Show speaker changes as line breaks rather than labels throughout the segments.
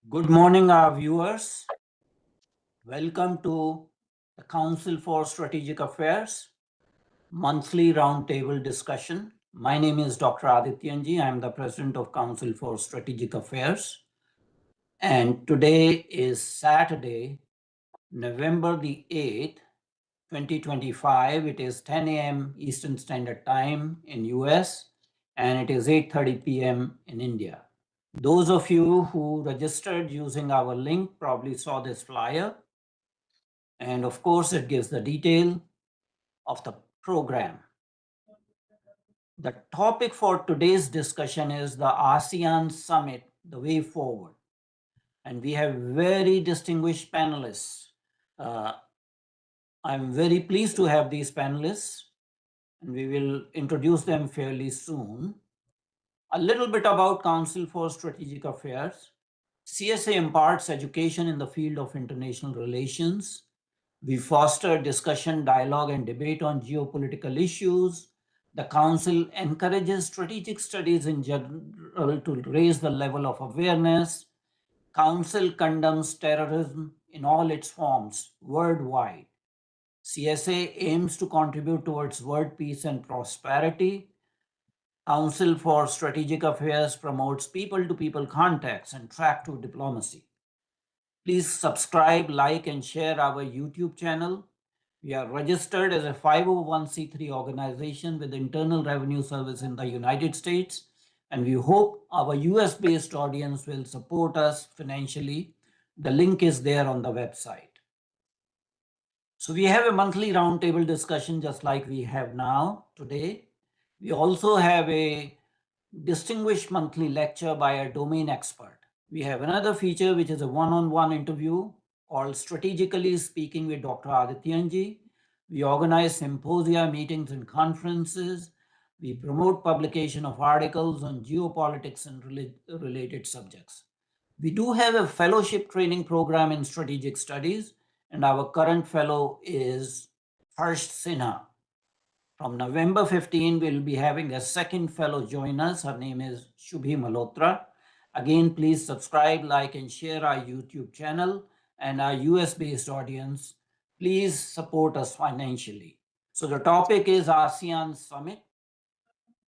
Good morning, our viewers. Welcome to the Council for Strategic Affairs monthly roundtable discussion. My name is Dr. Adityanjee. I am the President of Council for Strategic Affairs. And today is Saturday, November the 8th, 2025. It is 10 a.m. Eastern Standard Time in US and it is 8:30 p.m. in India. Those of you who registered using our link probably saw this flyer. And of course, it gives the detail of the program. The topic for today's discussion is the ASEAN Summit, the way forward. And we have very distinguished panelists. I'm very pleased to have these panelists, and we will introduce them fairly soon. A little bit about Council for Strategic Affairs. CSA imparts education in the field of international relations. We foster discussion, dialogue, and debate on geopolitical issues. The Council encourages strategic studies in general to raise the level of awareness. Council condemns terrorism in all its forms worldwide. CSA aims to contribute towards world peace and prosperity. Council for Strategic Affairs promotes people-to-people contacts and track-to diplomacy. Please subscribe, like, and share our YouTube channel. We are registered as a 501c3 organization with Internal Revenue Service in the United States, and we hope our US-based audience will support us financially. The link is there on the website. So we have a monthly roundtable discussion just like we have now today. We also have a distinguished monthly lecture by a domain expert. We have another feature which is a one-on-one interview called Strategically Speaking with Dr. Adityanjee. We organize symposia, meetings, and conferences. We promote publication of articles on geopolitics and related subjects. We do have a fellowship training program in strategic studies, and our current fellow is Harsh Sinha. From November 15, we'll be having a second fellow join us. Her name is Shubhi Malhotra. Again, please subscribe, like, and share our YouTube channel. And our US-based audience, please support us financially. So the topic is ASEAN Summit.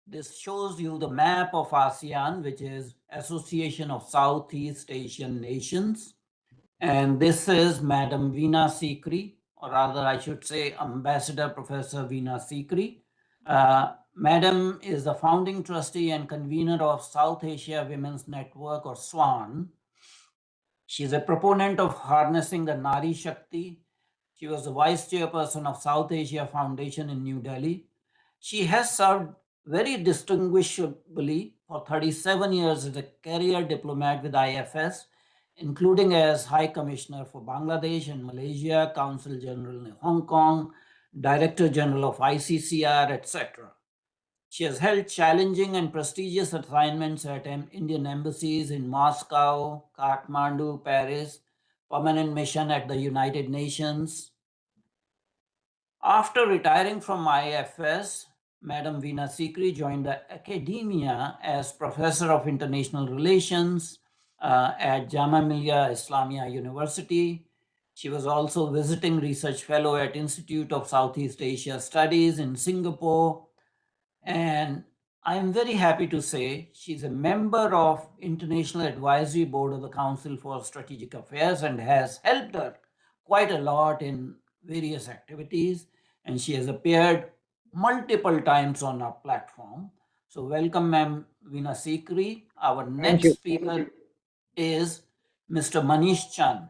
This shows you the map of ASEAN, which is Association of Southeast Asian Nations. And this is Madam Veena Sikri, or rather I should say Ambassador Professor Veena Sikri. Madam is the founding trustee and convener of South Asia Women's Network, or SWAN. She is a proponent of harnessing the Nari Shakti. She was the vice chairperson of South Asia Foundation in New Delhi. She has served very distinguishably for 37 years as a career diplomat with IFS, including as High Commissioner for Bangladesh and Malaysia, Consul General in Hong Kong, Director General of ICCR, etc. She has held challenging and prestigious assignments at Indian embassies in Moscow, Kathmandu, Paris, permanent mission at the United Nations. After retiring from IFS, Madam Veena Sikri joined the academia as Professor of International Relations at Jamia Millia Islamia University. She was also visiting research fellow at Institute of Southeast Asia Studies in Singapore. And I am very happy to say she's a member of International Advisory Board of the Council for Strategic Affairs and has helped her quite a lot in various activities. And she has appeared multiple times on our platform. So welcome, Ma'am Veena Sikri. Our next speaker is Mr. Manish Chand.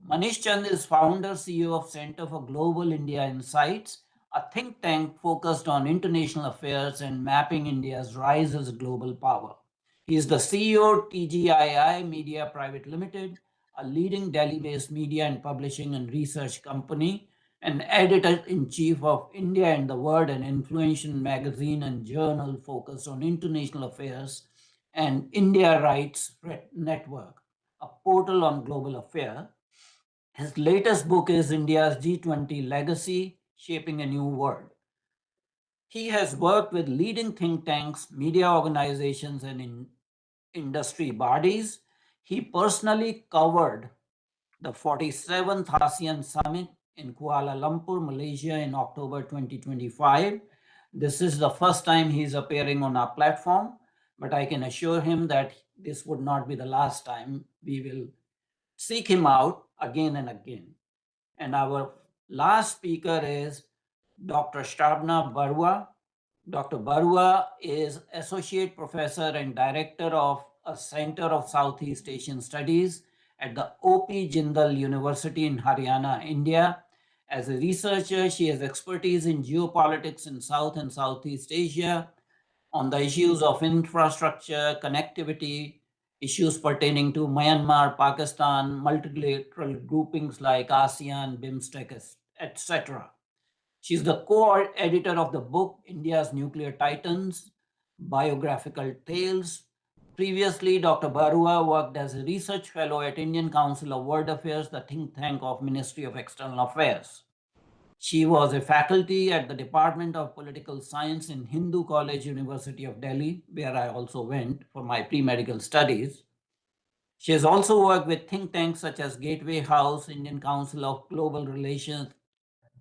Manish Chand is founder, CEO of Center for Global India Insights, a think tank focused on international affairs and mapping India's rise as a global power. He is the CEO TGII Media Private Limited, a leading Delhi-based media and publishing and research company, and editor-in-chief of India and the World, an influential magazine and journal focused on international affairs, and India Rights Network, a portal on global affairs. His latest book is India's G20 Legacy, Shaping a New World. He has worked with leading think tanks, media organizations, and industry bodies. He personally covered the 47th ASEAN Summit in Kuala Lumpur, Malaysia in October 2025. This is the first time he's appearing on our platform, but I can assure him that this would not be the last time. We will seek him out again and again. And our last speaker is Dr. Shrabana Barua. Dr. Barua is Associate Professor and Director of a Center of Southeast Asian Studies at the O.P. Jindal University in Haryana, India. As a researcher, she has expertise in geopolitics in South and Southeast Asia on the issues of infrastructure, connectivity, issues pertaining to Myanmar, Pakistan, multilateral groupings like ASEAN, BIMSTEC, etc. She's the co-editor of the book, India's Nuclear Titans, Biographical Tales. Previously, Dr. Barua worked as a research fellow at Indian Council of World Affairs, the think tank of Ministry of External Affairs. She was a faculty at the Department of Political Science in Hindu College, University of Delhi, where I also went for my pre-medical studies. She has also worked with think tanks such as Gateway House, Indian Council of Global Relations,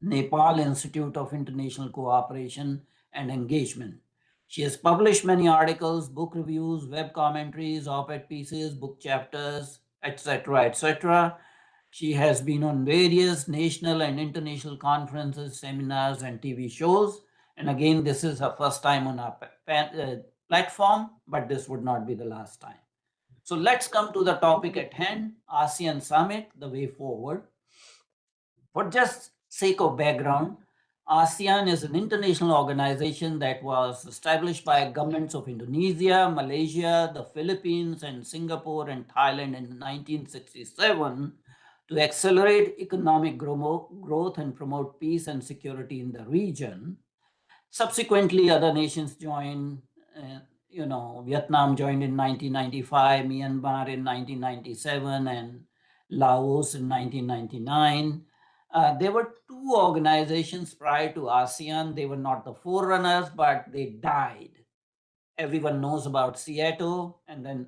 Nepal Institute of International Cooperation and Engagement. She has published many articles, book reviews, web commentaries, op-ed pieces, book chapters, etc., etc. She has been on various national and international conferences, seminars, and TV shows. And again, this is her first time on our platform, but this would not be the last time. So let's come to the topic at hand, ASEAN Summit, the way forward. For just sake of background, ASEAN is an international organization that was established by governments of Indonesia, Malaysia, the Philippines, and Singapore and Thailand in 1967 to accelerate economic growth and promote peace and security in the region. Subsequently, other nations joined. Vietnam joined in 1995, Myanmar in 1997, and Laos in 1999. There were two organizations prior to ASEAN. They were not the forerunners, but they died. Everyone knows about SEATO and then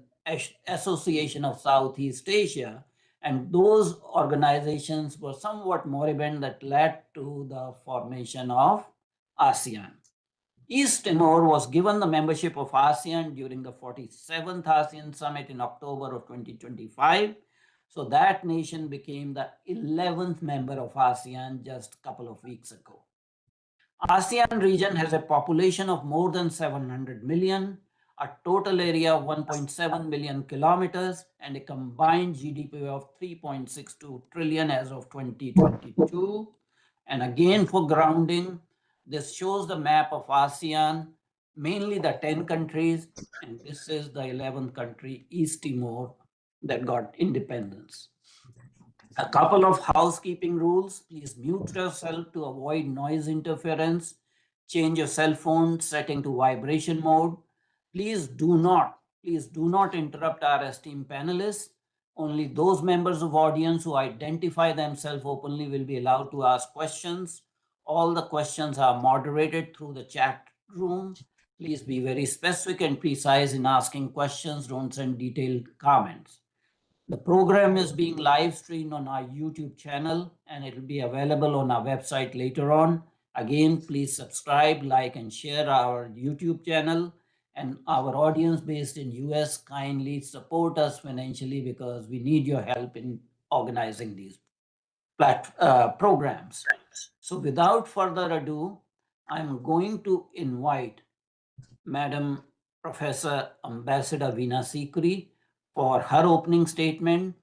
Association of Southeast Asia. And those organizations were somewhat moribund that led to the formation of ASEAN. East Timor was given the membership of ASEAN during the 47th ASEAN Summit in October of 2025. So that nation became the 11th member of ASEAN just a couple of weeks ago. ASEAN region has a population of more than 700 million, a total area of 1.7 million kilometers, and a combined GDP of 3.62 trillion as of 2022. And again, for grounding, this shows the map of ASEAN, mainly the 10 countries, and this is the 11th country, East Timor, that got independence. A couple of housekeeping rules. Please mute yourself to avoid noise interference. Change your cell phone setting to vibration mode. Please do not interrupt our esteemed panelists. Only those members of audience who identify themselves openly will be allowed to ask questions. All the questions are moderated through the chat room. Please be very specific and precise in asking questions. Don't send detailed comments. The program is being live streamed on our YouTube channel and it will be available on our website later on. Again, please subscribe, like, and share our YouTube channel. And our audience based in US, kindly support us financially because we need your help in organizing these programs. So without further ado, I'm going to invite Madam Professor Ambassador Veena Sikri for her opening statement.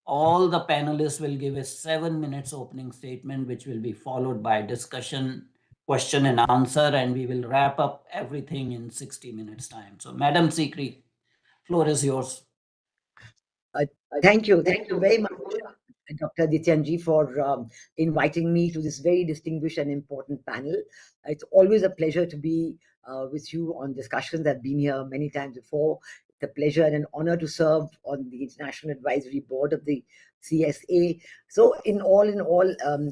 All the panelists will give a 7 minutes opening statement, which will be followed by discussion, question and answer, and we will wrap up everything in 60 minutes time. So Madam Sikri, floor is yours.
Thank you very much, Dr. Adityanjee, for inviting me to this very distinguished and important panel. It's always a pleasure to be with you on discussions. I've been here many times before. It's a pleasure and an honor to serve on the International Advisory Board of the CSA. So in all,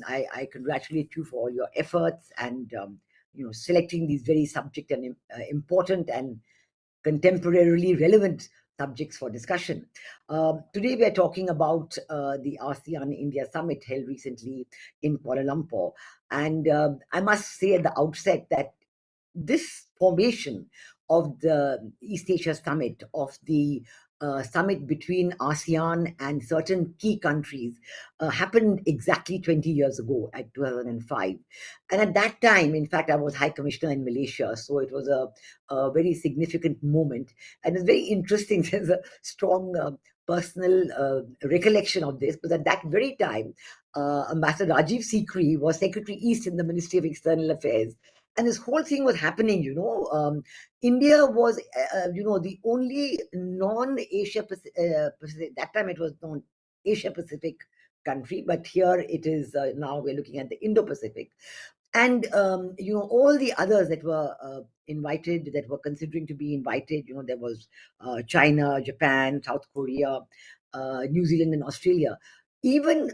I congratulate you for all your efforts and selecting these very subject and important and contemporarily relevant subjects for discussion. Today, we are talking about the ASEAN India Summit held recently in Kuala Lumpur. And I must say at the outset that this formation of the East Asia Summit, of the summit between ASEAN and certain key countries, happened exactly 20 years ago at 2005. And at that time, in fact, I was High Commissioner in Malaysia, so it was a very significant moment. And it's very interesting. There's a strong personal recollection of this, but at that very time, Ambassador Rajiv Sikri was Secretary East in the Ministry of External Affairs. And this whole thing was happening, India was, the only non-Asia Pacific, that time it was non-Asia Pacific country, but here it is, now we're looking at the Indo-Pacific. And, all the others that were invited, that were considering to be invited, there was China, Japan, South Korea, New Zealand and Australia. Even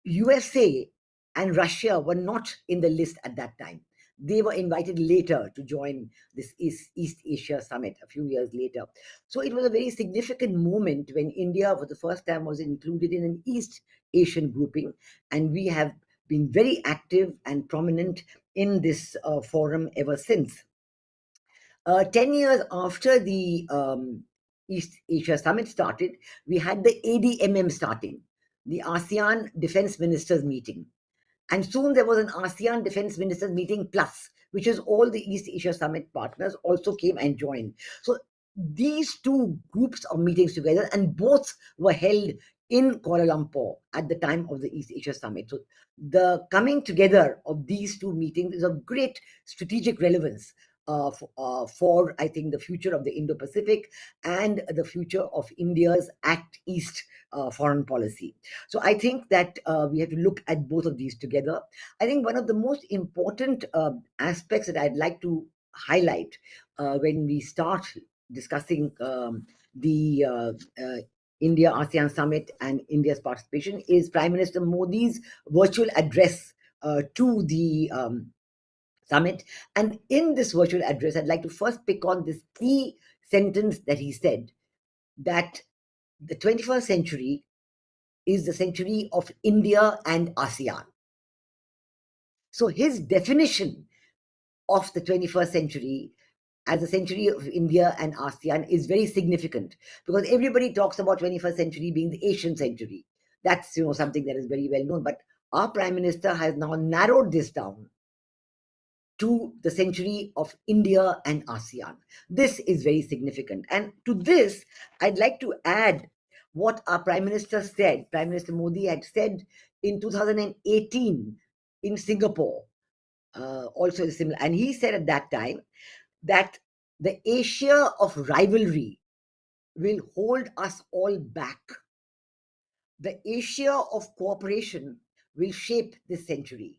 USA and Russia were not in the list at that time. They were invited later to join this East Asia Summit a few years later. So it was a very significant moment when India, for the first time, was included in an East Asian grouping. And we have been very active and prominent in this forum ever since. 10 years after the East Asia Summit started, we had the ADMM starting, the ASEAN Defense Ministers meeting. And soon there was an ASEAN Defense Ministers meeting plus, which is all the East Asia Summit partners also came and joined. So these two groups of meetings together, and both were held in Kuala Lumpur at the time of the East Asia Summit. So the coming together of these two meetings is of great strategic relevance for, I think, the future of the Indo-Pacific and the future of India's Act East foreign policy. So I think that we have to look at both of these together. I think one of the most important aspects that I'd like to highlight when we start discussing the India ASEAN Summit and India's participation is Prime Minister Modi's virtual address to the summit. And in this virtual address, I'd like to first pick on this key sentence that he said, that the 21st century is the century of India and ASEAN. So his definition of the 21st century as a century of India and ASEAN is very significant, because everybody talks about 21st century being the Asian century. That's something that is very well known. But our Prime Minister has now narrowed this down to the century of India and ASEAN. This is very significant. And to this, I'd like to add what our Prime Minister said. Prime Minister Modi had said in 2018 in Singapore, also similar. And he said at that time that the Asia of rivalry will hold us all back. The Asia of cooperation will shape this century.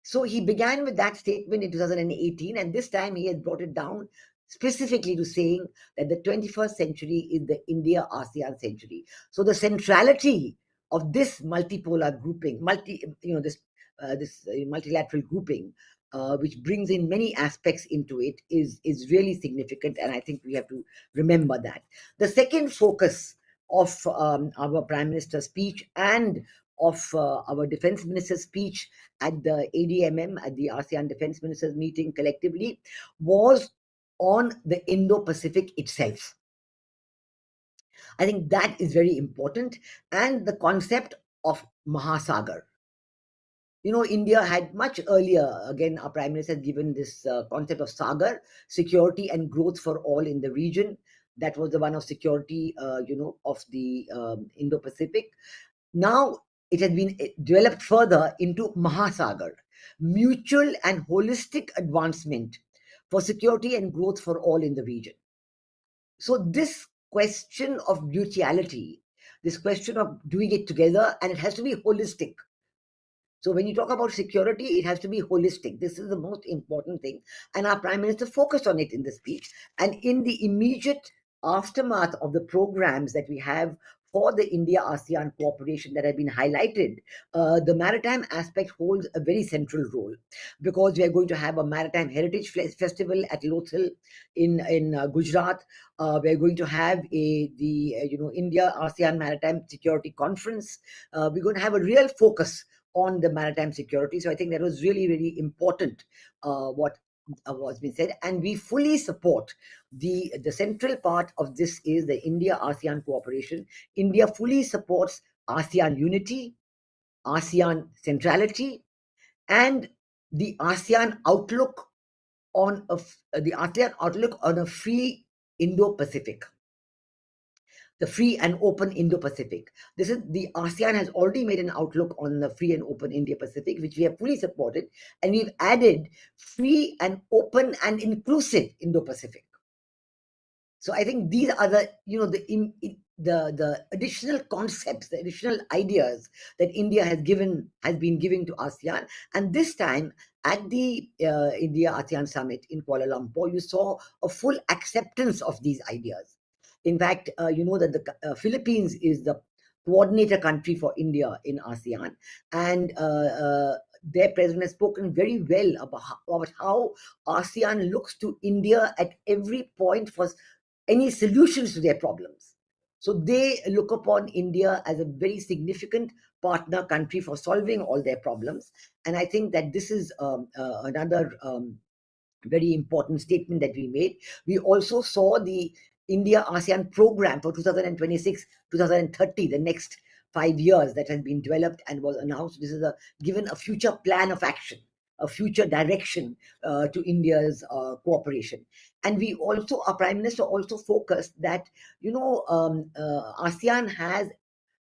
So he began with that statement in 2018, and this time he has brought it down specifically to saying that the 21st century is the India-ASEAN century. So the centrality of this multipolar grouping, this multilateral grouping, which brings in many aspects into it, is really significant, and I think we have to remember that. The second focus of our Prime Minister's speech and of our Defense Minister's speech at the ADMM, at the ASEAN Defense Ministers meeting collectively, was on the Indo-Pacific itself. I think that is very important, and the concept of Mahasagar. India had much earlier, again, our Prime Minister had given this concept of Sagar, security and growth for all in the region. That was the one of security, of the Indo-Pacific. Now it has been developed further into Mahasagar, mutual and holistic advancement for security and growth for all in the region. So this question of mutuality, this question of doing it together, and it has to be holistic. So when you talk about security, it has to be holistic. This is the most important thing. And our Prime Minister focused on it in the speech. And in the immediate aftermath of the programs that we have for the India-ASEAN cooperation that have been highlighted, the maritime aspect holds a very central role, because we are going to have a maritime heritage festival at Lothal in Gujarat. We are going to have the India-ASEAN Maritime Security Conference. We're going to have a real focus on the maritime security. So I think that was really, really important, what was being said, and we fully support the central part of this is the India-ASEAN cooperation. India fully supports ASEAN unity, ASEAN centrality, and the ASEAN outlook on a free Indo-Pacific, the free and open Indo-Pacific. This is the ASEAN has already made an outlook on the free and open Indo-Pacific, which we have fully supported, and we've added free and open and inclusive Indo-Pacific. So I think these are the additional concepts, the additional ideas that India has been giving to ASEAN. And this time at the India-ASEAN Summit in Kuala Lumpur, you saw a full acceptance of these ideas. In fact, you know that the Philippines is the coordinator country for India in ASEAN, and their president has spoken very well about how ASEAN looks to India at every point for any solutions to their problems. So they look upon India as a very significant partner country for solving all their problems. And I think that this is another very important statement that we made. We also saw the India-ASEAN program for 2026-2030, the next 5 years that has been developed and was announced. This is given a future plan of action, a future direction to India's cooperation. And we also, our Prime Minister also focused that, ASEAN has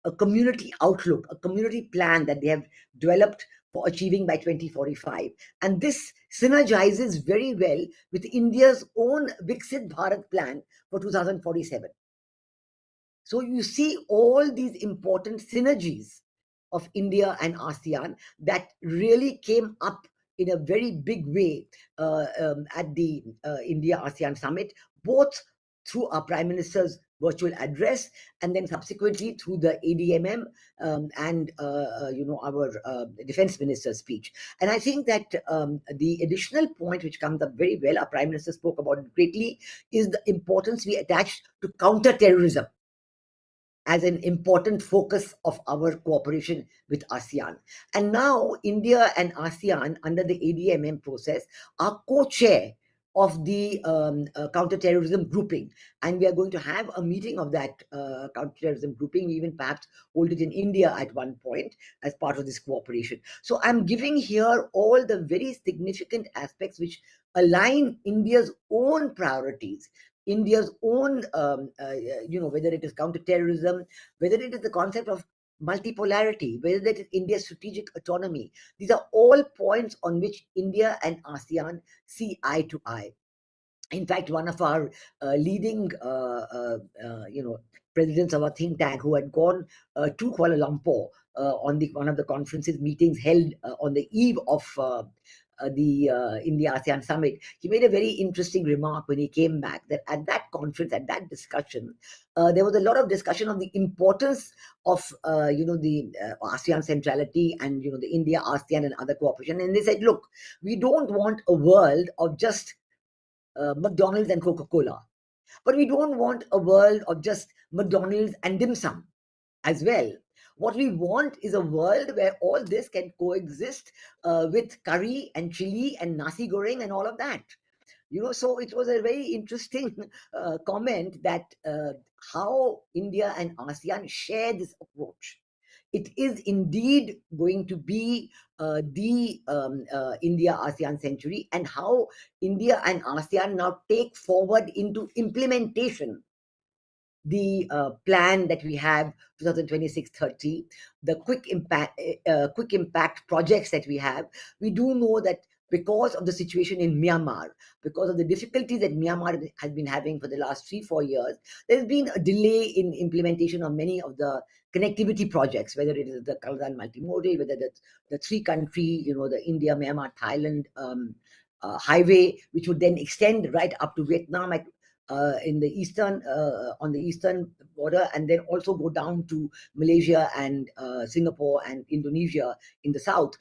a community outlook, a community plan that they have developed for achieving by 2045. And this synergizes very well with India's own Viksit Bharat plan for 2047. So you see all these important synergies of India and ASEAN that really came up in a very big way at the India-ASEAN Summit, both through our Prime Minister's virtual address and then subsequently through the ADMM and our Defense Minister's speech. And I think that the additional point which comes up very well, our Prime Minister spoke about it greatly, is the importance we attach to counter-terrorism as an important focus of our cooperation with ASEAN. And now India and ASEAN, under the ADMM process, are co-chair of the counterterrorism grouping. And we are going to have a meeting of that counterterrorism grouping. We even perhaps hold it in India at one point as part of this cooperation. So I'm giving here all the very significant aspects which align India's own priorities, India's own, whether it is counterterrorism, whether it is the concept of multipolarity, whether it is India's strategic autonomy. These are all points on which India and ASEAN see eye to eye. In fact, one of our leading, presidents of our think tank who had gone to Kuala Lumpur on one of the conferences meetings held on the eve of the India-ASEAN Summit, he made a very interesting remark when he came back that at that conference, at that discussion, there was a lot of discussion on the importance of, the ASEAN centrality and, the India, ASEAN and other cooperation. And they said, look, we don't want a world of just McDonald's and Coca-Cola, but we don't want a world of just McDonald's and dim sum as well. What we want is a world where all this can coexist with curry and chili and nasi goreng and all of that. So it was a very interesting comment that how India and ASEAN share this approach. It is indeed going to be the India-ASEAN century, and how India and ASEAN now take forward into implementation the plan that we have 2026-30, the quick impact projects that we have. We do know that because of the situation in Myanmar, because of the difficulties that Myanmar has been having for the last 3-4 years, there's been a delay in implementation of many of the connectivity projects, whether it is the Kaldan multimodal, whether the three-country, the India, Myanmar, Thailand highway, which would then extend right up to Vietnam. in the eastern on the eastern border, and then also go down to Malaysia and Singapore and Indonesia in the south.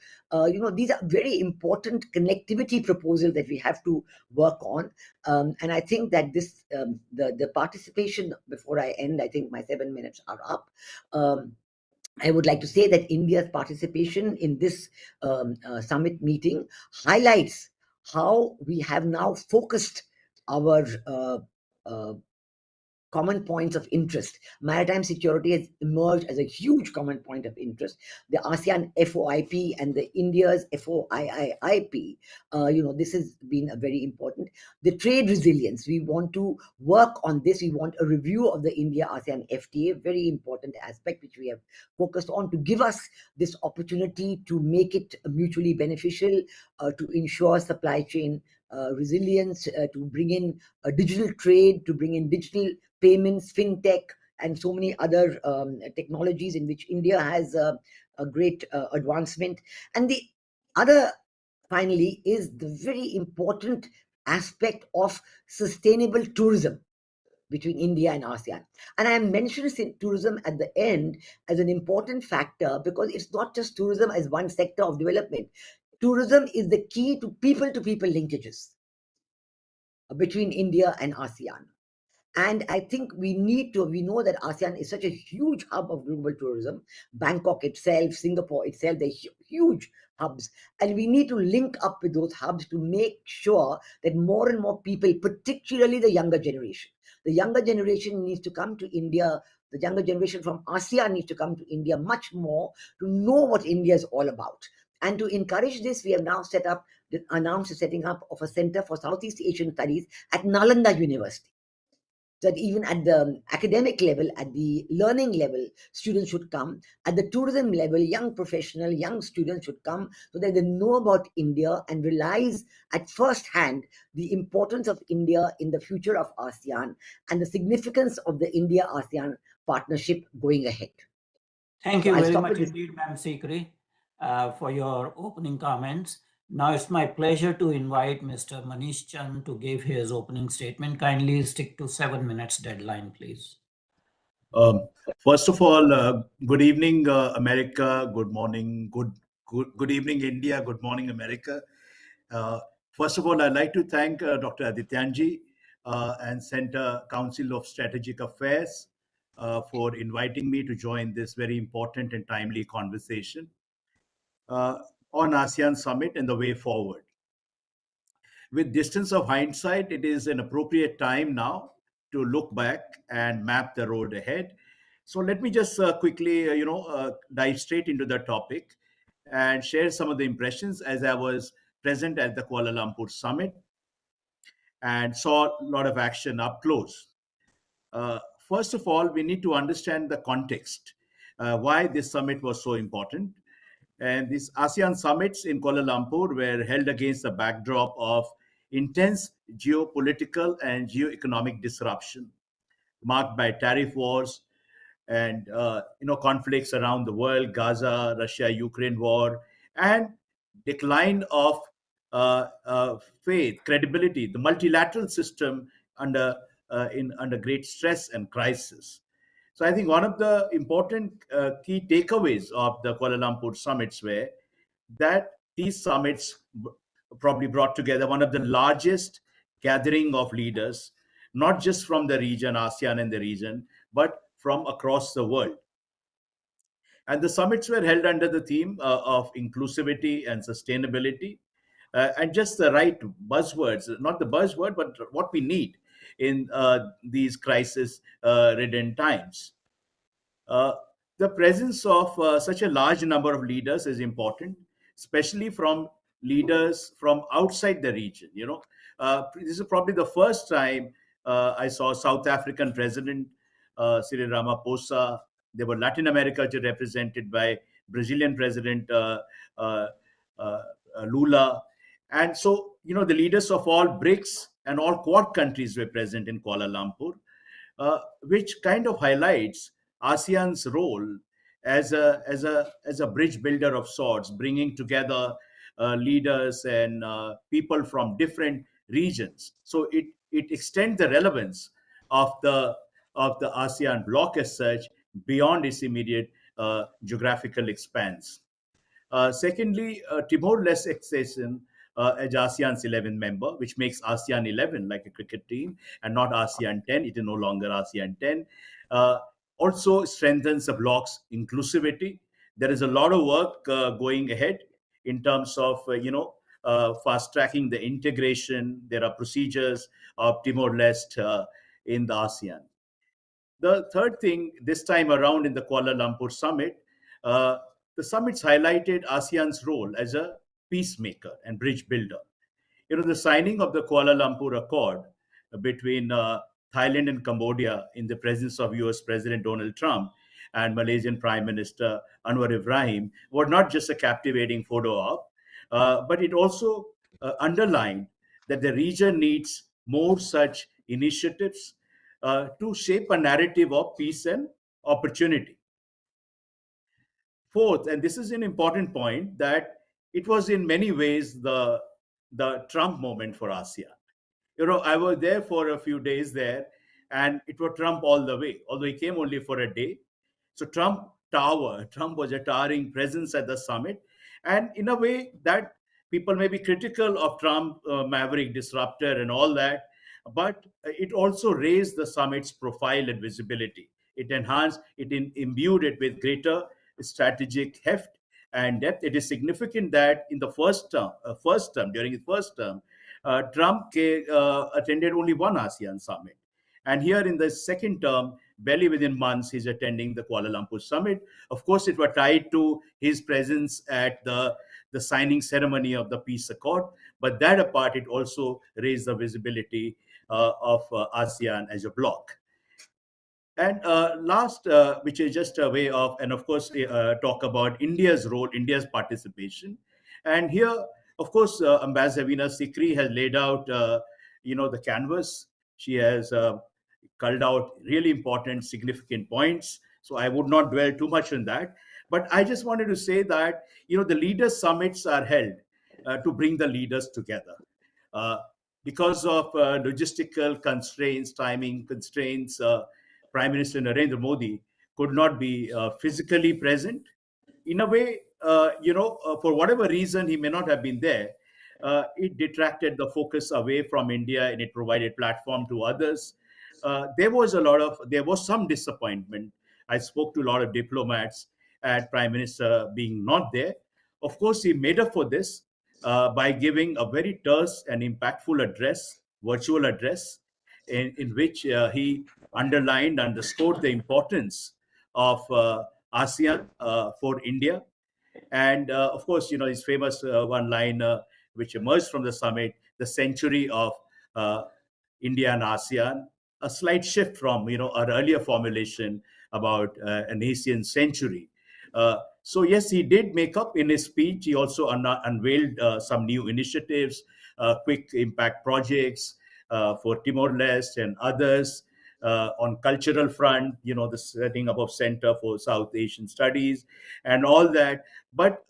These are very important connectivity proposals that we have to work on, and I think that the participation. Before I end, I think my 7 minutes are up. I would like to say that India's participation in this summit meeting highlights how we have now focused our uh, common points of interest. Maritime security has emerged as a huge common point of interest. The ASEAN FOIP and the India's FOIIP, this has been a very important. The trade resilience, we want to work on this. We want a review of the India-ASEAN FTA, very important aspect which we have focused on to give us this opportunity to make it mutually beneficial, to ensure supply chain resilience, to bring in digital trade, to bring in digital payments, fintech, and so many other technologies in which India has a great advancement. And the other, finally, is the very important aspect of sustainable tourism between India and ASEAN. And I mentioned tourism at the end as an important factor because it's not just tourism as one sector of development. Tourism is the key to people linkages between India and ASEAN. And I think we know that ASEAN is such a huge hub of global tourism. Bangkok itself, Singapore itself, they're huge hubs. And we need to link up with those hubs to make sure that more and more people, particularly the younger generation needs to come to India. The younger generation from ASEAN needs to come to India much more to know what India is all about. And to encourage this, we have now announced the setting up of a Center for Southeast Asian Studies at Nalanda University, that even at the academic level, at the learning level, students should come. At the tourism level, young students should come so that they know about India and realize at first hand the importance of India in the future of ASEAN and the significance of the India-ASEAN partnership going ahead.
Thank
So
you
I'll
very
stop
much
with this.
indeed, Ma'am Sikri, for your opening comments. Now it's my pleasure to invite Mr. Manish Chand to give his opening statement. Kindly stick to 7 minutes deadline, please.
Um, First of all, good evening, America. Good morning. Good evening, India. Good morning, America. Uh, First of all, I'd like to thank Dr. Adityanjee and Center Council of Strategic Affairs for inviting me to join this very important and timely conversation uh, on ASEAN Summit and the way forward. With distance of hindsight, it is an appropriate time now to look back and map the road ahead. So let me just quickly, dive straight into the topic and share some of the impressions as I was present at the Kuala Lumpur summit and saw a lot of action up close. Uh, First of all, we need to understand the context, why this summit was so important. And these ASEAN summits in Kuala Lumpur were held against the backdrop of intense geopolitical and geoeconomic disruption, marked by tariff wars and conflicts around the world, Gaza, Russia, Ukraine war, and decline of faith, credibility, the multilateral system under great stress and crisis. So I think one of the important key takeaways of the Kuala Lumpur summits were that these summits probably brought together one of the largest gathering of leaders, not just from the region, ASEAN and the region, but from across the world. And the summits were held under the theme of inclusivity and sustainability, and just the right buzzwords, not the buzzword, but what we need in these crisis ridden times. Uh, the presence of such a large number of leaders is important, especially from leaders from outside the region. This is probably the first time I saw South African President Cyril Ramaphosa. There were Latin America represented by Brazilian President uh, uh, Lula, and so the leaders of all BRICS and all Quad countries were present in Kuala Lumpur, which kind of highlights ASEAN's role as a bridge builder of sorts, bringing together leaders and people from different regions. So it extends the relevance of the ASEAN bloc as such beyond its immediate geographical expanse. Secondly, Timor-Leste accession as ASEAN's 11th member, which makes ASEAN 11 like a cricket team and not ASEAN 10. It is no longer ASEAN 10. Also strengthens the bloc's inclusivity. There is a lot of work going ahead in terms of, fast tracking the integration. There are procedures of Timor-Leste in the ASEAN. The third thing, this time around in the Kuala Lumpur summit, uh, the summits highlighted ASEAN's role as a peacemaker and bridge builder. The signing of the Kuala Lumpur Accord between Thailand and Cambodia in the presence of US President Donald Trump and Malaysian Prime Minister Anwar Ibrahim was not just a captivating photo op, but it also underlined that the region needs more such initiatives to shape a narrative of peace and opportunity. Fourth, and this is an important point, that it was in many ways the Trump moment for ASEAN. I was there for a few days there, and it was Trump all the way, although he came only for a day. So Trump was a towering presence at the summit. And in a way that people may be critical of Trump, maverick disruptor and all that, but it also raised the summit's profile and visibility. It enhanced, imbued it with greater strategic heft and depth. It is significant that in the during his first term, Trump attended only one ASEAN summit. And here in the second term, barely within months, he's attending the Kuala Lumpur summit. Of course, it was tied to his presence at the signing ceremony of the peace accord. But that apart, it also raised the visibility of ASEAN as a bloc. And last, which is just a way of, and of course, talk about India's role, India's participation. And here, of course, Ambassador Veena Sikri has laid out, the canvas. She has culled out really important, significant points. So I would not dwell too much on that. But I just wanted to say that, the leaders' summits are held to bring the leaders together. Because of logistical constraints, timing constraints, Prime Minister Narendra Modi could not be physically present. In a way, for whatever reason he may not have been there, it detracted the focus away from India and it provided platform to others. There was some disappointment. I spoke to a lot of diplomats at Prime Minister being not there. Of course, he made up for this by giving a very terse and impactful virtual address, in which he underscored the importance of ASEAN for India. And of course, his famous one line, which emerged from the summit, the century of India and ASEAN, a slight shift from, our earlier formulation about an Asian century. So yes, he did make up in his speech. He also unveiled some new initiatives, quick impact projects for Timor-Leste and others. On cultural front, the setting up of Center for South Asian Studies and all that. But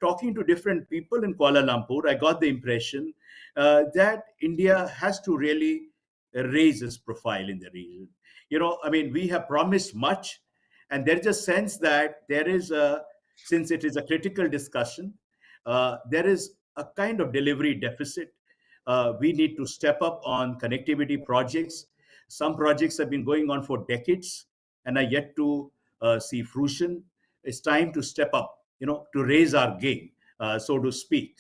talking to different people in Kuala Lumpur, I got the impression that India has to really raise its profile in the region. We have promised much, and there's a sense that since it is a critical discussion, there is a kind of delivery deficit. We need to step up on connectivity projects. Some projects have been going on for decades and are yet to see fruition. It's time to step up, to raise our game, so to speak.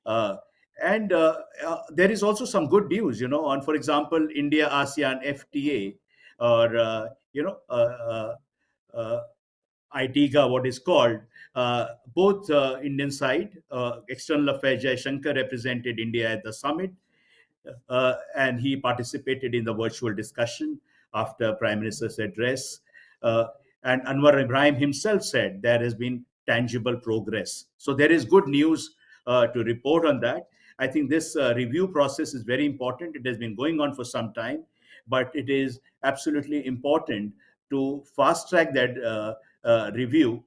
And there is also some good news, on, for example, India-ASEAN FTA, or, ITIGA, what is called. Both Indian side, External Affairs Jai Shankar represented India at the summit. And he participated in the virtual discussion after Prime Minister's address. And Anwar Ibrahim himself said there has been tangible progress. So there is good news to report on that. I think this review process is very important. It has been going on for some time, but it is absolutely important to fast track that review,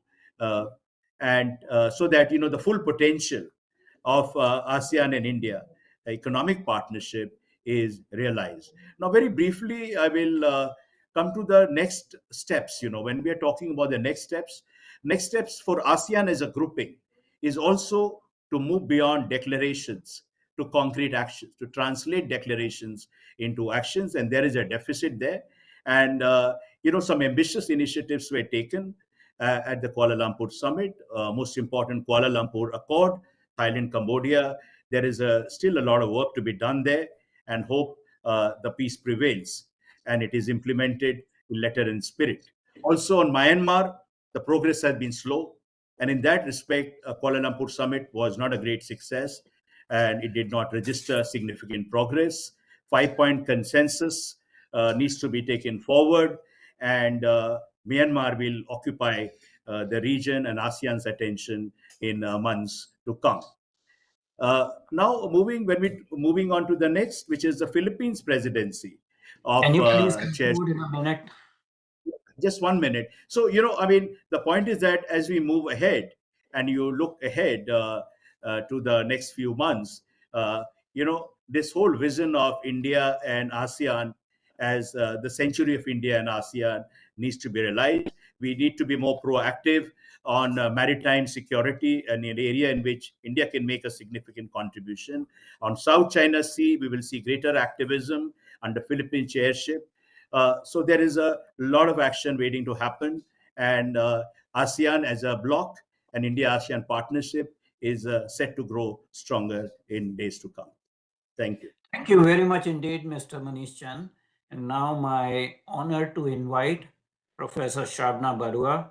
and so that the full potential of ASEAN and India economic partnership is realized. Now, very briefly, I will come to the next steps. When we are talking about the next steps for ASEAN as a grouping is also to move beyond declarations to concrete actions, to translate declarations into actions, and there is a deficit there. And some ambitious initiatives were taken at the Kuala Lumpur summit. Most important, Kuala Lumpur Accord, Thailand, Cambodia. There is still a lot of work to be done there, and hope the peace prevails and it is implemented in letter and spirit. Also on Myanmar, the progress has been slow, and in that respect, Kuala Lumpur summit was not a great success, and it did not register significant progress. 5-point consensus needs to be taken forward, and Myanmar will occupy the region and ASEAN's attention in months to come. Now, moving on to the next, which is the Philippines presidency of
Can you please
Chair.
conclude in a minute?
Just 1 minute. So, the point is that as we move ahead and you look ahead to the next few months, this whole vision of India and ASEAN as the century of India and ASEAN needs to be realized. We need to be more proactive on maritime security, and an area in which India can make a significant contribution. On South China Sea, we will see greater activism under Philippine chairship. So there is a lot of action waiting to happen, and ASEAN as a bloc and India-ASEAN partnership is set to grow stronger in days to come. Thank you.
Thank you very much indeed, Mr. Manish Chand. And now my honor to invite Professor Shrabana Barua.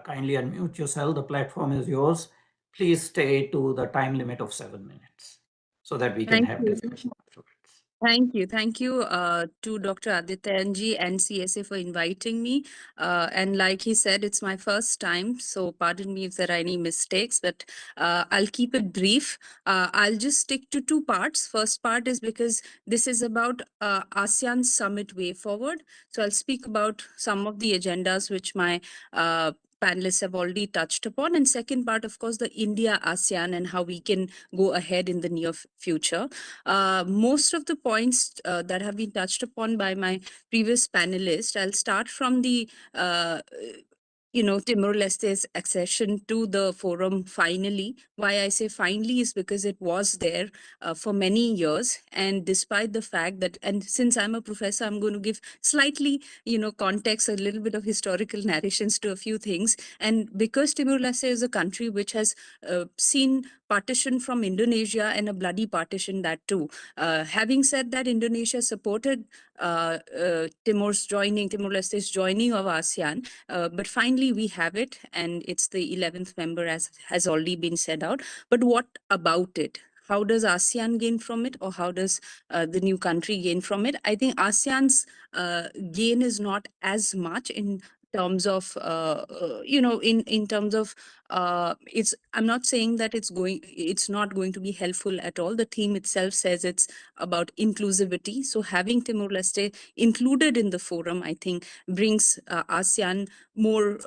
Kindly unmute yourself. The platform is yours. Please stay to the time limit of 7 minutes so that we can have discussion afterwards.
Thank you. Thank you to Dr. Adityanjee and CSA for inviting me. And like he said, it's my first time, so pardon me if there are any mistakes, but I'll keep it brief. I'll just stick to two parts. First part is because this is about ASEAN Summit Way Forward. So I'll speak about some of the agendas which my panelists have already touched upon. And second part, of course, the India-ASEAN and how we can go ahead in the near future. Most of the points that have been touched upon by my previous panelists, I'll start from the Timor-Leste's accession to the forum finally. Why I say finally is because it was there for many years. And despite the fact that, and since I'm a professor, I'm going to give slightly, context, a little bit of historical narrations to a few things. And because Timor-Leste is a country which has seen partition from Indonesia and a bloody partition that too. Having said that, Indonesia supported Timor-Leste's joining of ASEAN, but finally we have it, and it's the 11th member, as has already been said out. But what about it? How does ASEAN gain from it, or how does the new country gain from it? I think ASEAN's gain is not as much in terms of in terms of I'm not saying that it's not going to be helpful at all. The theme itself says it's about inclusivity. So having Timor-Leste included in the forum, I think, brings ASEAN more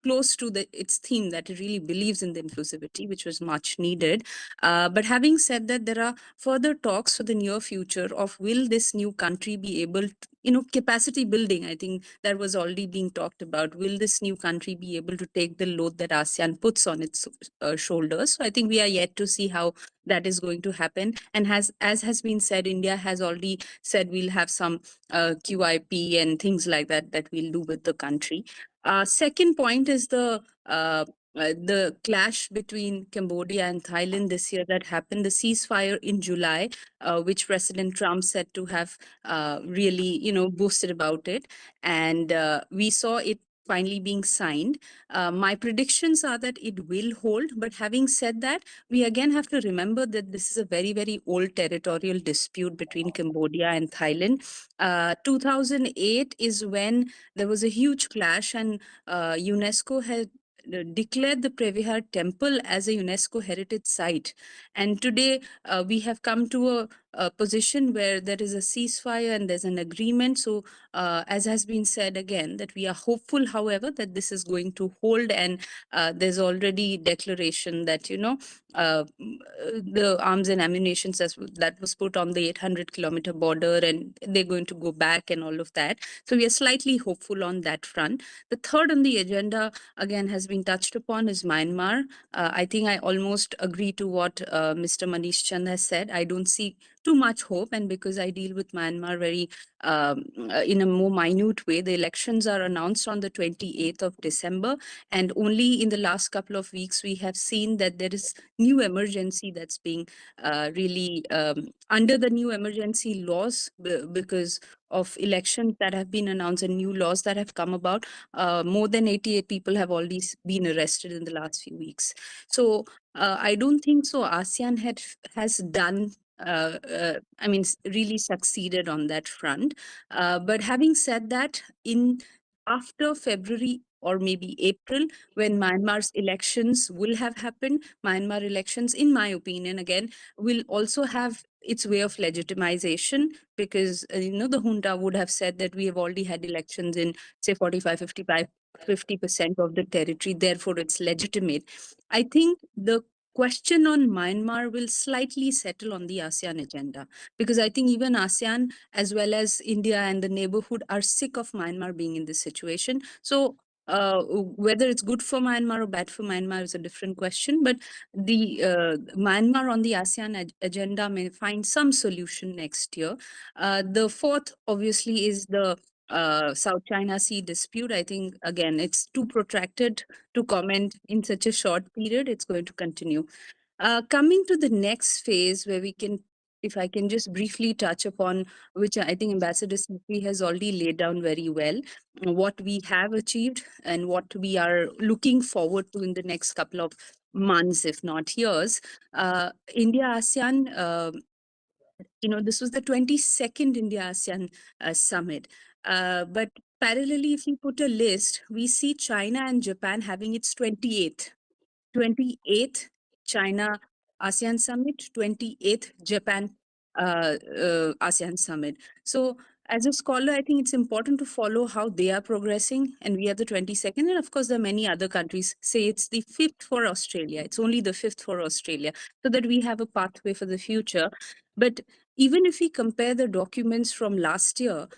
close to its theme, that it really believes in the inclusivity, which was much needed. But having said that, there are further talks for the near future of will this new country be able to, capacity building. I think that was already being talked about. Will this new country be able to take the load that ASEAN puts on its shoulders? So I think we are yet to see how that is going to happen. And as has been said, India has already said we'll have some QIP and things like that we'll do with the country. Second point is the clash between Cambodia and Thailand this year that happened, the ceasefire in July, which President Trump said to have really, boasted about it. And we saw it finally being signed. My predictions are that it will hold. But having said that, we again have to remember that this is a very, very old territorial dispute between Cambodia and Thailand. 2008 is when there was a huge clash, and UNESCO had declared the Previhar temple as a UNESCO heritage site. And today we have come to a position where there is a ceasefire and there's an agreement. So as has been said again, that we are hopeful, however, that this is going to hold, and there's already declaration that, the arms and ammunition that was put on the 800-kilometer border, and they're going to go back and all of that. So we are slightly hopeful on that front. The third on the agenda, again, has been touched upon is Myanmar. I think I almost agree to what Mr. Manish Chand has said. I don't see too much hope, and because I deal with Myanmar very in a more minute way, the elections are announced on the 28th of December, and only in the last couple of weeks we have seen that there is new emergency that's being really under the new emergency laws, because of elections that have been announced and new laws that have come about. More than 88 people have already been arrested in the last few weeks. So I don't think so ASEAN has done really succeeded on that front. But having said that, after February or maybe April, when Myanmar's elections will have happened, Myanmar elections, in my opinion, again, will also have its way of legitimization, because the junta would have said that we have already had elections in, say, 45, 55, 50% of the territory, therefore it's legitimate. I think the question on Myanmar will slightly settle on the ASEAN agenda, because I think even ASEAN as well as India and the neighborhood are sick of Myanmar being in this situation. So whether it's good for Myanmar or bad for Myanmar is a different question, but the Myanmar on the ASEAN agenda may find some solution next year. The fourth, obviously, is the South China Sea dispute. I think, again, it's too protracted to comment in such a short period. It's going to continue. Coming to the next phase, where we can, if I can just briefly touch upon, which I think Ambassador Sikri has already laid down very well, what we have achieved and what we are looking forward to in the next couple of months, if not years. India-ASEAN, this was the 22nd India-ASEAN summit. But parallelly, if you put a list, we see China and Japan having its 28th China ASEAN Summit, 28th Japan ASEAN Summit. So as a scholar, I think it's important to follow how they are progressing, and we are the 22nd, and of course there are many other countries. Say it's the 5th for Australia, it's only the 5th for Australia, so that we have a pathway for the future. But even if we compare the documents from last year,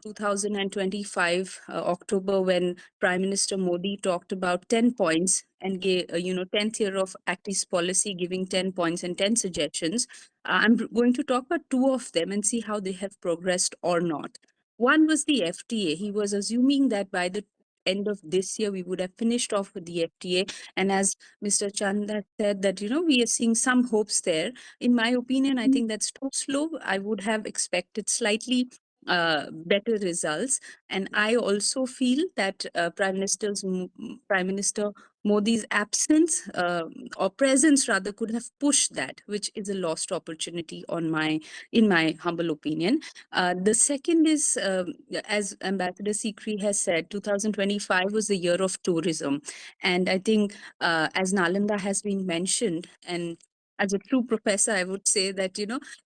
2025 October, when Prime Minister Modi talked about 10 points and gave, 10th year of Act East policy, giving 10 points and 10 suggestions. I'm going to talk about two of them and see how they have progressed or not. One was the FTA. He was assuming that by the end of this year, we would have finished off with the FTA. And as Mr. Chand has said that, we are seeing some hopes there. In my opinion, I think that's too slow. I would have expected slightly better results. And I also feel that Prime Minister Modi's absence or presence rather could have pushed that, which is a lost opportunity in my humble opinion. The second is, as Ambassador Sikri has said, 2025 was the year of tourism. And I think as Nalanda has been mentioned, and as a true professor, I would say that,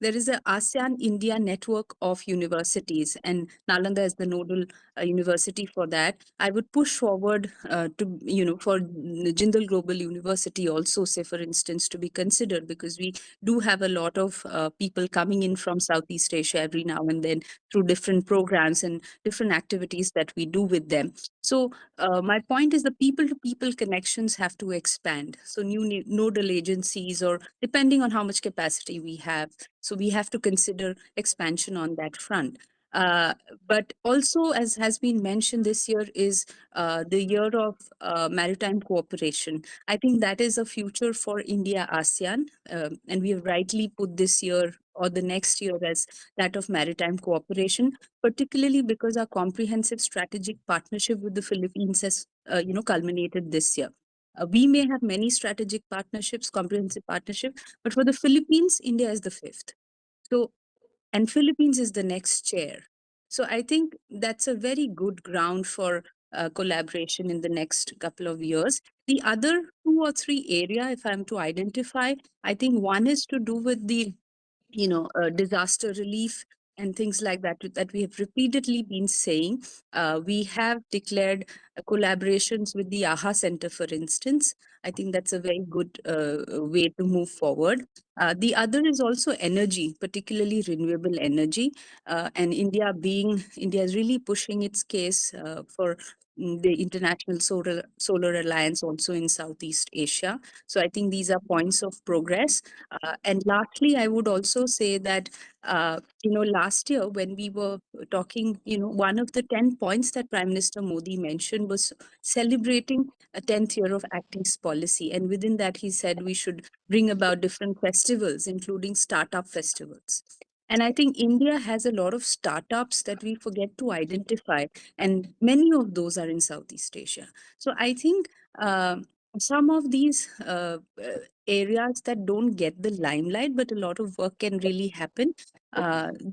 there is a ASEAN India network of universities, and Nalanda is the nodal university for that. I would push forward for Jindal Global University also, say, for instance, to be considered, because we do have a lot of people coming in from Southeast Asia every now and then through different programs and different activities that we do with them. So my point is the people-to-people connections have to expand. So new nodal agencies, or depending on how much capacity we have. So we have to consider expansion on that front. But also, as has been mentioned, this year is the year of maritime cooperation. I think that is a future for India-ASEAN, and we have rightly put this year or the next year as that of maritime cooperation, particularly because our comprehensive strategic partnership with the Philippines has, culminated this year. We may have many strategic partnerships, comprehensive partnership, but for the Philippines, India is the 5th. So, and Philippines is the next chair. So I think that's a very good ground for collaboration in the next couple of years. The other 2 or 3 area, if I'm to identify, I think one is to do with the disaster relief and things like that we have repeatedly been saying. We have declared collaborations with the AHA Center, for instance. I think that's a very good way to move forward. The other is also energy, particularly renewable energy. And India is really pushing its case for the International Solar Alliance also in Southeast Asia. So I think these are points of progress. And lastly, I would also say that, last year when we were talking, one of the 10 points that Prime Minister Modi mentioned was celebrating a 10th year of Act East policy. And within that, he said we should bring about different festivals, including startup festivals. And I think India has a lot of startups that we forget to identify, and many of those are in Southeast Asia. So I think some of these areas that don't get the limelight, but a lot of work can really happen.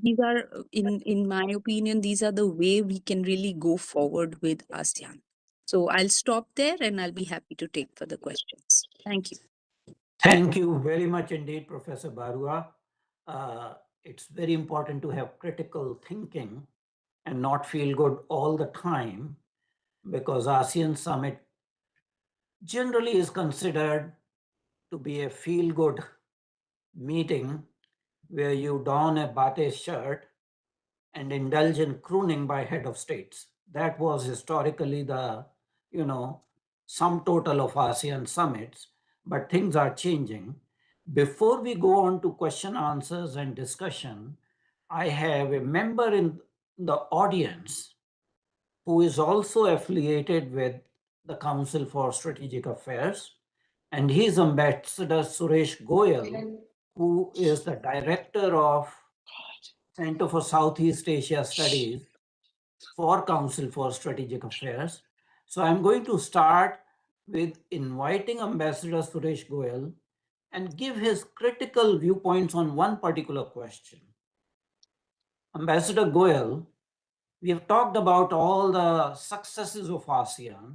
These are, in my opinion, these are the way we can really go forward with ASEAN. So I'll stop there and I'll be happy to take further questions. Thank you.
Thank you very much indeed, Professor Barua. It's very important to have critical thinking and not feel good all the time, because ASEAN Summit generally is considered to be a feel-good meeting where you don a batik shirt and indulge in crooning by head of states. That was historically the, sum total of ASEAN summits, but things are changing. Before we go on to question answers and discussion, I have a member in the audience who is also affiliated with the Council for Strategic Affairs, and he is Ambassador Suresh Goyal, who is the director of Center for Southeast Asia Studies for Council for Strategic Affairs. So I'm going to start with inviting Ambassador Suresh Goyal and give his critical viewpoints on one particular question. Ambassador Goyal, we have talked about all the successes of ASEAN,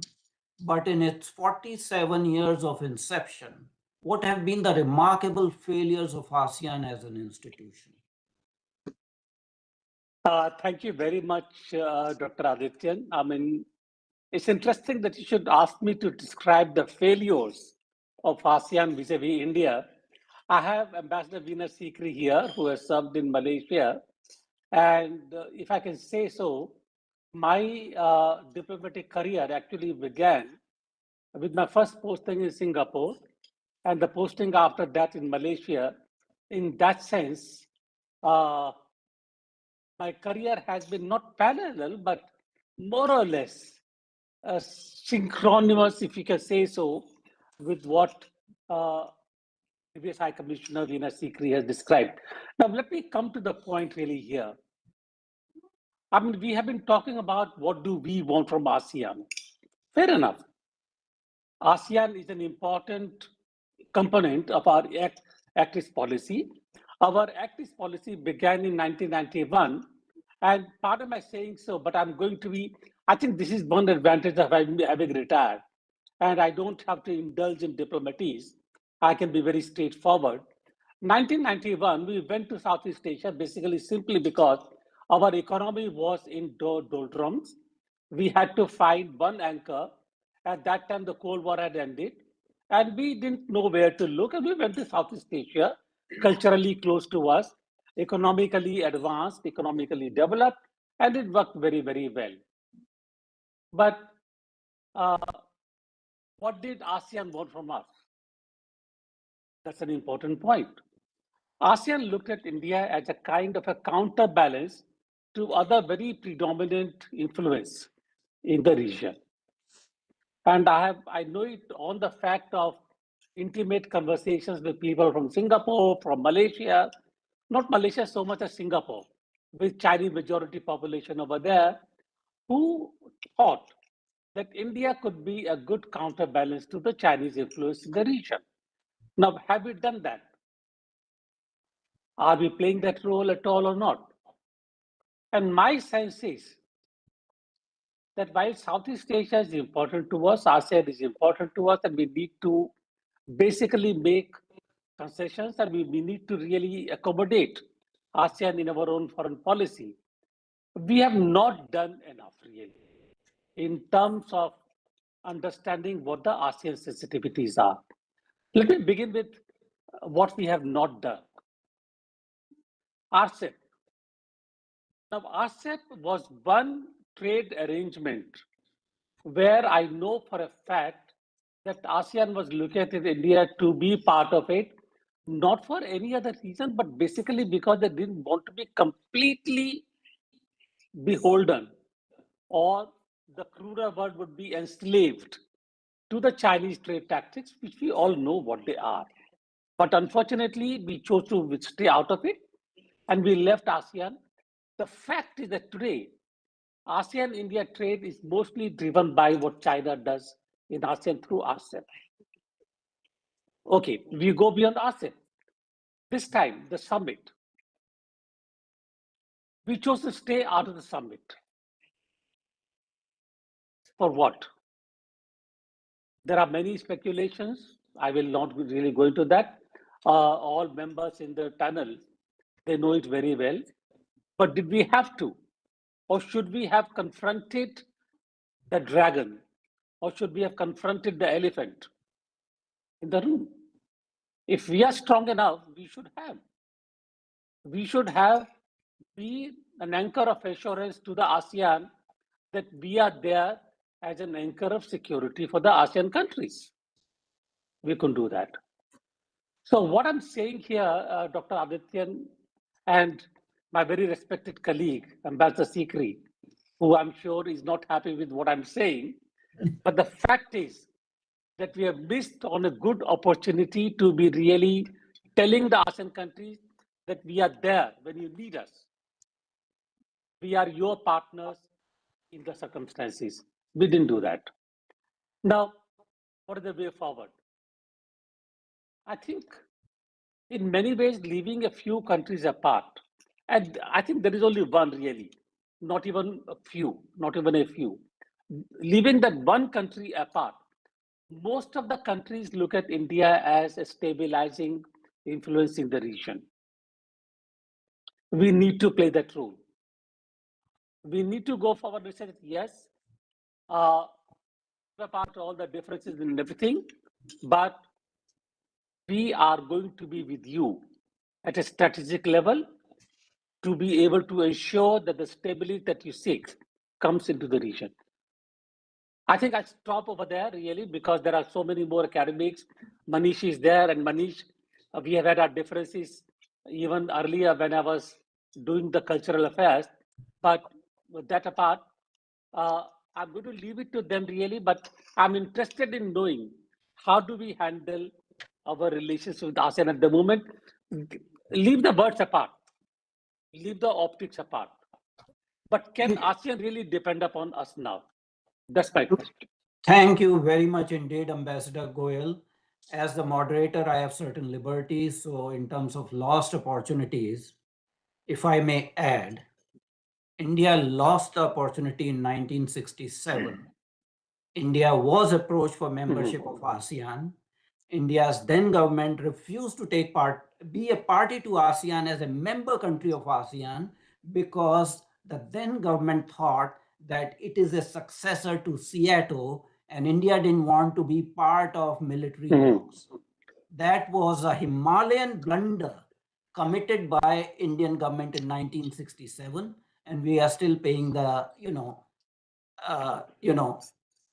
but in its 47 years of inception, what have been the remarkable failures of ASEAN as an institution?
Thank you very much, Dr. Adityan. I mean, it's interesting that you should ask me to describe the failures of ASEAN vis-a-vis India. I have Ambassador Veena Sikri here, who has served in Malaysia. And if I can say so, my diplomatic career actually began with my first posting in Singapore and the posting after that in Malaysia. In that sense, my career has been not parallel, but more or less synchronous, if you can say so, with what previous High Commissioner Veena Sikri has described. Now, let me come to the point really here. I mean, we have been talking about what do we want from ASEAN. Fair enough. ASEAN is an important component of our Act East policy. Our Act East policy began in 1991. And pardon my saying so, but I'm going to be, I think this is one advantage of having retired. And I don't have to indulge in diplomatics. I can be very straightforward. 1991, we went to Southeast Asia basically simply because our economy was in doldrums. We had to find one anchor. At that time, the Cold War had ended, and we didn't know where to look. And we went to Southeast Asia, culturally close to us, economically advanced, economically developed, and it worked very, very well. But what did ASEAN want from us? That's an important point. ASEAN looked at India as a kind of a counterbalance to other very predominant influence in the region. And I know it on the fact of intimate conversations with people from Singapore, from Malaysia, not Malaysia so much as Singapore, with Chinese majority population over there, who thought that India could be a good counterbalance to the Chinese influence in the region. Now, have we done that? Are we playing that role at all or not? And my sense is that while Southeast Asia is important to us, ASEAN is important to us, and we need to basically make concessions, and we need to really accommodate ASEAN in our own foreign policy. We have not done enough, really, in terms of understanding what the ASEAN sensitivities are. Let me begin with what we have not done. RCEP. Now, RCEP was one trade arrangement where I know for a fact that ASEAN was looking at India to be part of it, not for any other reason, but basically because they didn't want to be completely beholden, or the cruder word would be enslaved to the Chinese trade tactics, which we all know what they are. But unfortunately, we chose to stay out of it and we left ASEAN. The fact is that today, ASEAN-India trade is mostly driven by what China does in ASEAN through RCEP. Okay, we go beyond RCEP. This time, the summit. We chose to stay out of the summit. For what? There are many speculations. I will not really go into that. All members in the panel, they know it very well. But did we have to? Or should we have confronted the dragon? Or should we have confronted the elephant in the room? If we are strong enough, we should have. We should have be an anchor of assurance to the ASEAN that we are there as an anchor of security for the ASEAN countries. We couldn't do that. So what I'm saying here, Dr. Adityan and my very respected colleague, Ambassador Sikri, who I'm sure is not happy with what I'm saying, but the fact is that we have missed on a good opportunity to be really telling the ASEAN countries that we are there when you need us. We are your partners in the circumstances. We didn't do that. Now, what is the way forward? I think in many ways, leaving a few countries apart, and I think there is only one really, not even a few, leaving that one country apart, most of the countries look at India as a stabilizing, influencing the region. We need to play that role. We need to go forward and say that yes, apart all the differences and everything, but we are going to be with you at a strategic level to be able to ensure that the stability that you seek comes into the region. I think I stop over there really because there are so many more academics. Manish is there, and Manish, we have had our differences even earlier when I was doing the cultural affairs. But with that apart, I'm going to leave it to them really, but I'm interested in knowing how do we handle our relations with ASEAN at the moment. Leave the words apart, leave the optics apart. But can ASEAN really depend upon us now? That's my question.
Thank you very much indeed, Ambassador Goyal. As the moderator, I have certain liberties. So in terms of lost opportunities, if I may add, India lost the opportunity in 1967. India was approached for membership of ASEAN. India's then government refused to be a party to ASEAN as a member country of ASEAN because the then government thought that it is a successor to Seattle and India didn't want to be part of military blocs. That was a Himalayan blunder committed by Indian government in 1967, and we are still paying the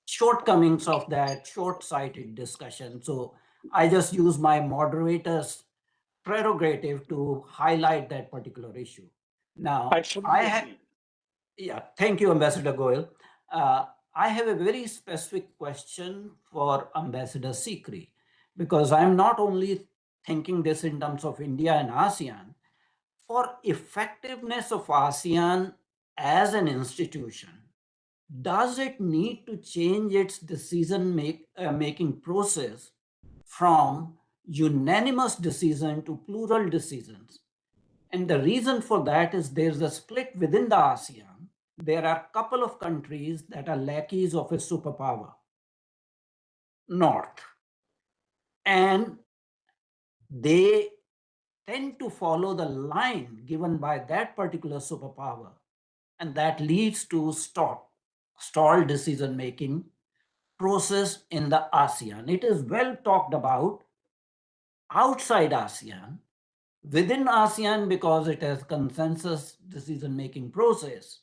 shortcomings of that short-sighted discussion. So I just use my moderator's prerogative to highlight that particular issue. Now, thank you, Ambassador Goyal. I have a very specific question for Ambassador Sikri, because I'm not only thinking this in terms of India and ASEAN. For effectiveness of ASEAN as an institution, does it need to change its decision making process from unanimous decision to plural decisions? And the reason for that is there's a split within the ASEAN. There are a couple of countries that are lackeys of a superpower, North. And they tend to follow the line given by that particular superpower, and that leads to stalled decision-making process in the ASEAN. It is well talked about outside ASEAN. Within ASEAN, because it has consensus decision-making process,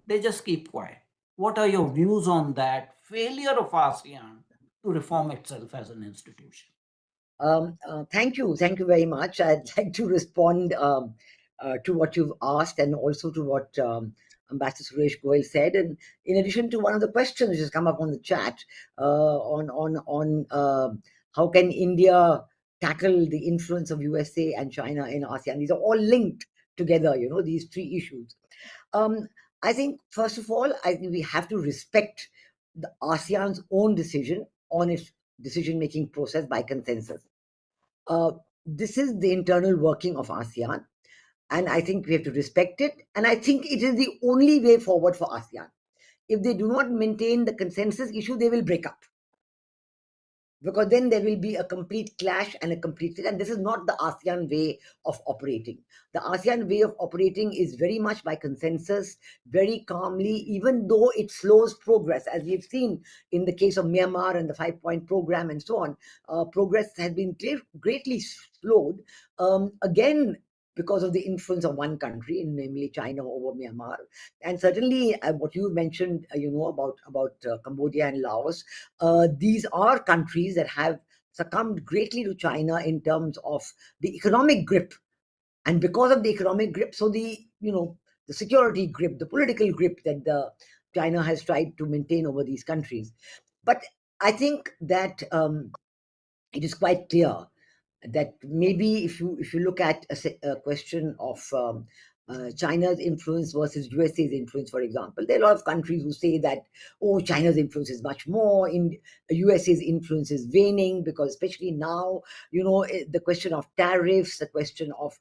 they just keep quiet. What are your views on that failure of ASEAN to reform itself as an institution?
Thank you very much. I'd like to respond to what you've asked and also to what Ambassador Suresh Goyal said. And in addition to one of the questions which has come up on the chat on how can India tackle the influence of USA and China in ASEAN. These are all linked together, these three issues. I think, first of all, I think we have to respect the ASEAN's own decision on its decision-making process by consensus. This is the internal working of ASEAN, and I think we have to respect it. And I think it is the only way forward for ASEAN. If they do not maintain the consensus issue, they will break up, because then there will be a complete clash and and this is not the ASEAN way of operating. The ASEAN way of operating is very much by consensus, very calmly, even though it slows progress, as we've seen in the case of Myanmar and the 5-point program and so on. Progress has been greatly slowed, again, because of the influence of one country, namely China over Myanmar. And certainly what you mentioned, about Cambodia and Laos, these are countries that have succumbed greatly to China in terms of the economic grip. And because of the economic grip, so the security grip, the political grip that China has tried to maintain over these countries. But I think that it is quite clear that maybe if you look at a question of China's influence versus USA's influence, for example, there are a lot of countries who say that, oh, China's influence is much more, in USA's influence is waning, because especially now, the question of tariffs, the question of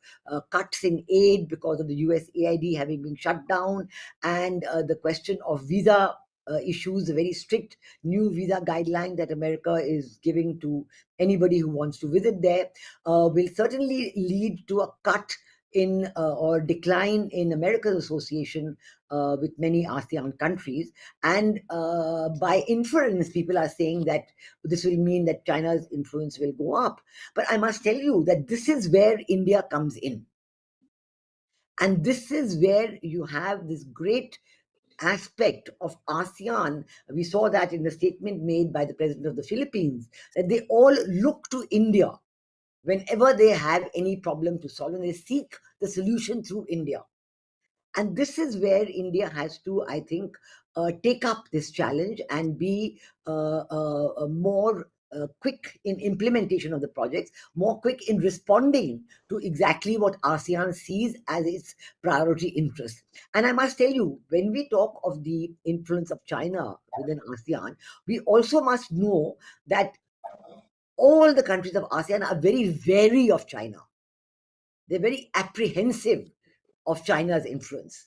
cuts in aid because of the USAID having been shut down, and the question of visa issues, the very strict new visa guideline that America is giving to anybody who wants to visit there, will certainly lead to a cut in or decline in American association with many ASEAN countries. And by inference, people are saying that this will mean that China's influence will go up. But I must tell you that this is where India comes in. And this is where you have this great aspect of ASEAN. We saw that in the statement made by the president of the Philippines, that they all look to India whenever they have any problem to solve, and they seek the solution through India. And this is where India has to, I think, take up this challenge and be more quick in implementation of the projects, more quick in responding to exactly what ASEAN sees as its priority interest. And I must tell you, when we talk of the influence of China within ASEAN, we also must know that all the countries of ASEAN are very wary of China. They're very apprehensive of China's influence.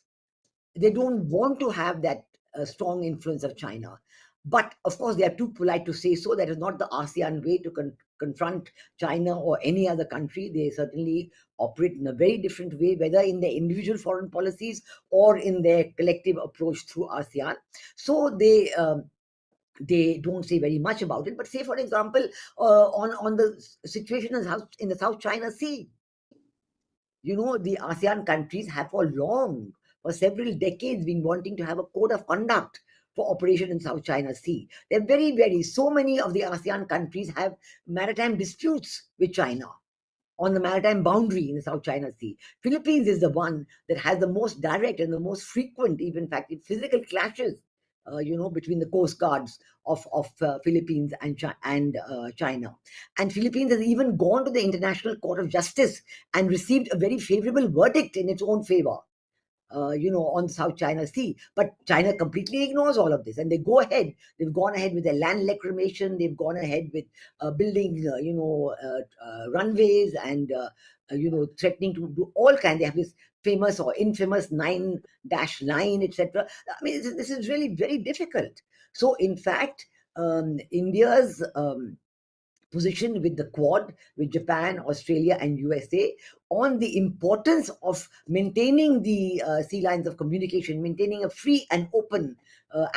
They don't want to have that strong influence of China. But of course, they are too polite to say so. That is not the ASEAN way to confront China or any other country. They certainly operate in a very different way, whether in their individual foreign policies or in their collective approach through ASEAN. So they don't say very much about it. But say, for example, on the situation in the South China Sea, the ASEAN countries have for several decades, been wanting to have a code of conduct for operation in South China Sea. They're so many of the ASEAN countries have maritime disputes with China on the maritime boundary in the South China Sea. Philippines is the one that has the most direct and the most frequent, even in fact, physical clashes, between the coast guards of Philippines and China. And Philippines has even gone to the International Court of Justice and received a very favorable verdict in its own favor, on the South China Sea. But China completely ignores all of this, and they go ahead. They've gone ahead with their land reclamation. They've gone ahead with building, runways and, threatening to do all kinds. They have this famous or infamous 9-line, etc. I mean, this is really very difficult. So, in fact, India's position with the Quad, with Japan, Australia, and USA on the importance of maintaining the sea lines of communication, maintaining a free and open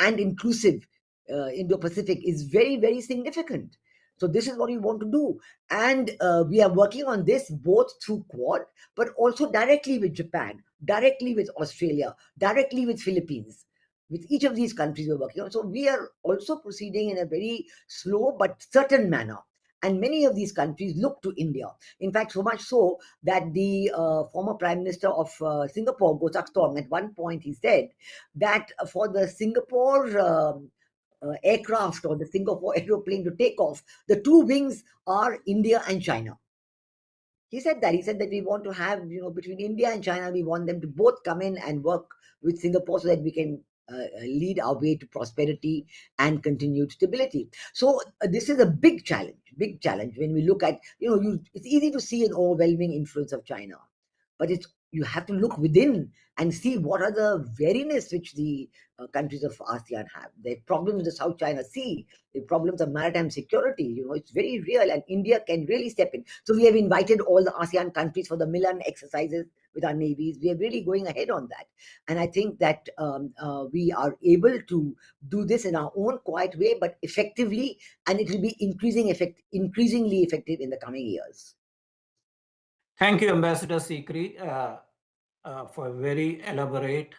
and inclusive Indo-Pacific is very, very significant. So this is what we want to do. And we are working on this both through Quad, but also directly with Japan, directly with Australia, directly with Philippines. With each of these countries we're working on. So we are also proceeding in a very slow but certain manner. And many of these countries look to India. In fact, so much so that the former Prime Minister of Singapore, Goh Chak Tong, at one point he said that for the Singapore aircraft or the Singapore aeroplane to take off, the two wings are India and China. He said that. He said that we want to have, between India and China, we want them to both come in and work with Singapore so that we can lead our way to prosperity and continued stability. So this is a big challenge when we look at, it's easy to see an overwhelming influence of China, but you have to look within and see what are the wariness which the countries of ASEAN have. The problems in the South China Sea, the problems of maritime security, it's very real, and India can really step in. So we have invited all the ASEAN countries for the Milan exercises with our navies. We are really going ahead on that. And I think that we are able to do this in our own quiet way, but effectively, and it will be increasingly effective in the coming years.
Thank you, Ambassador Sikri, for a very elaborate,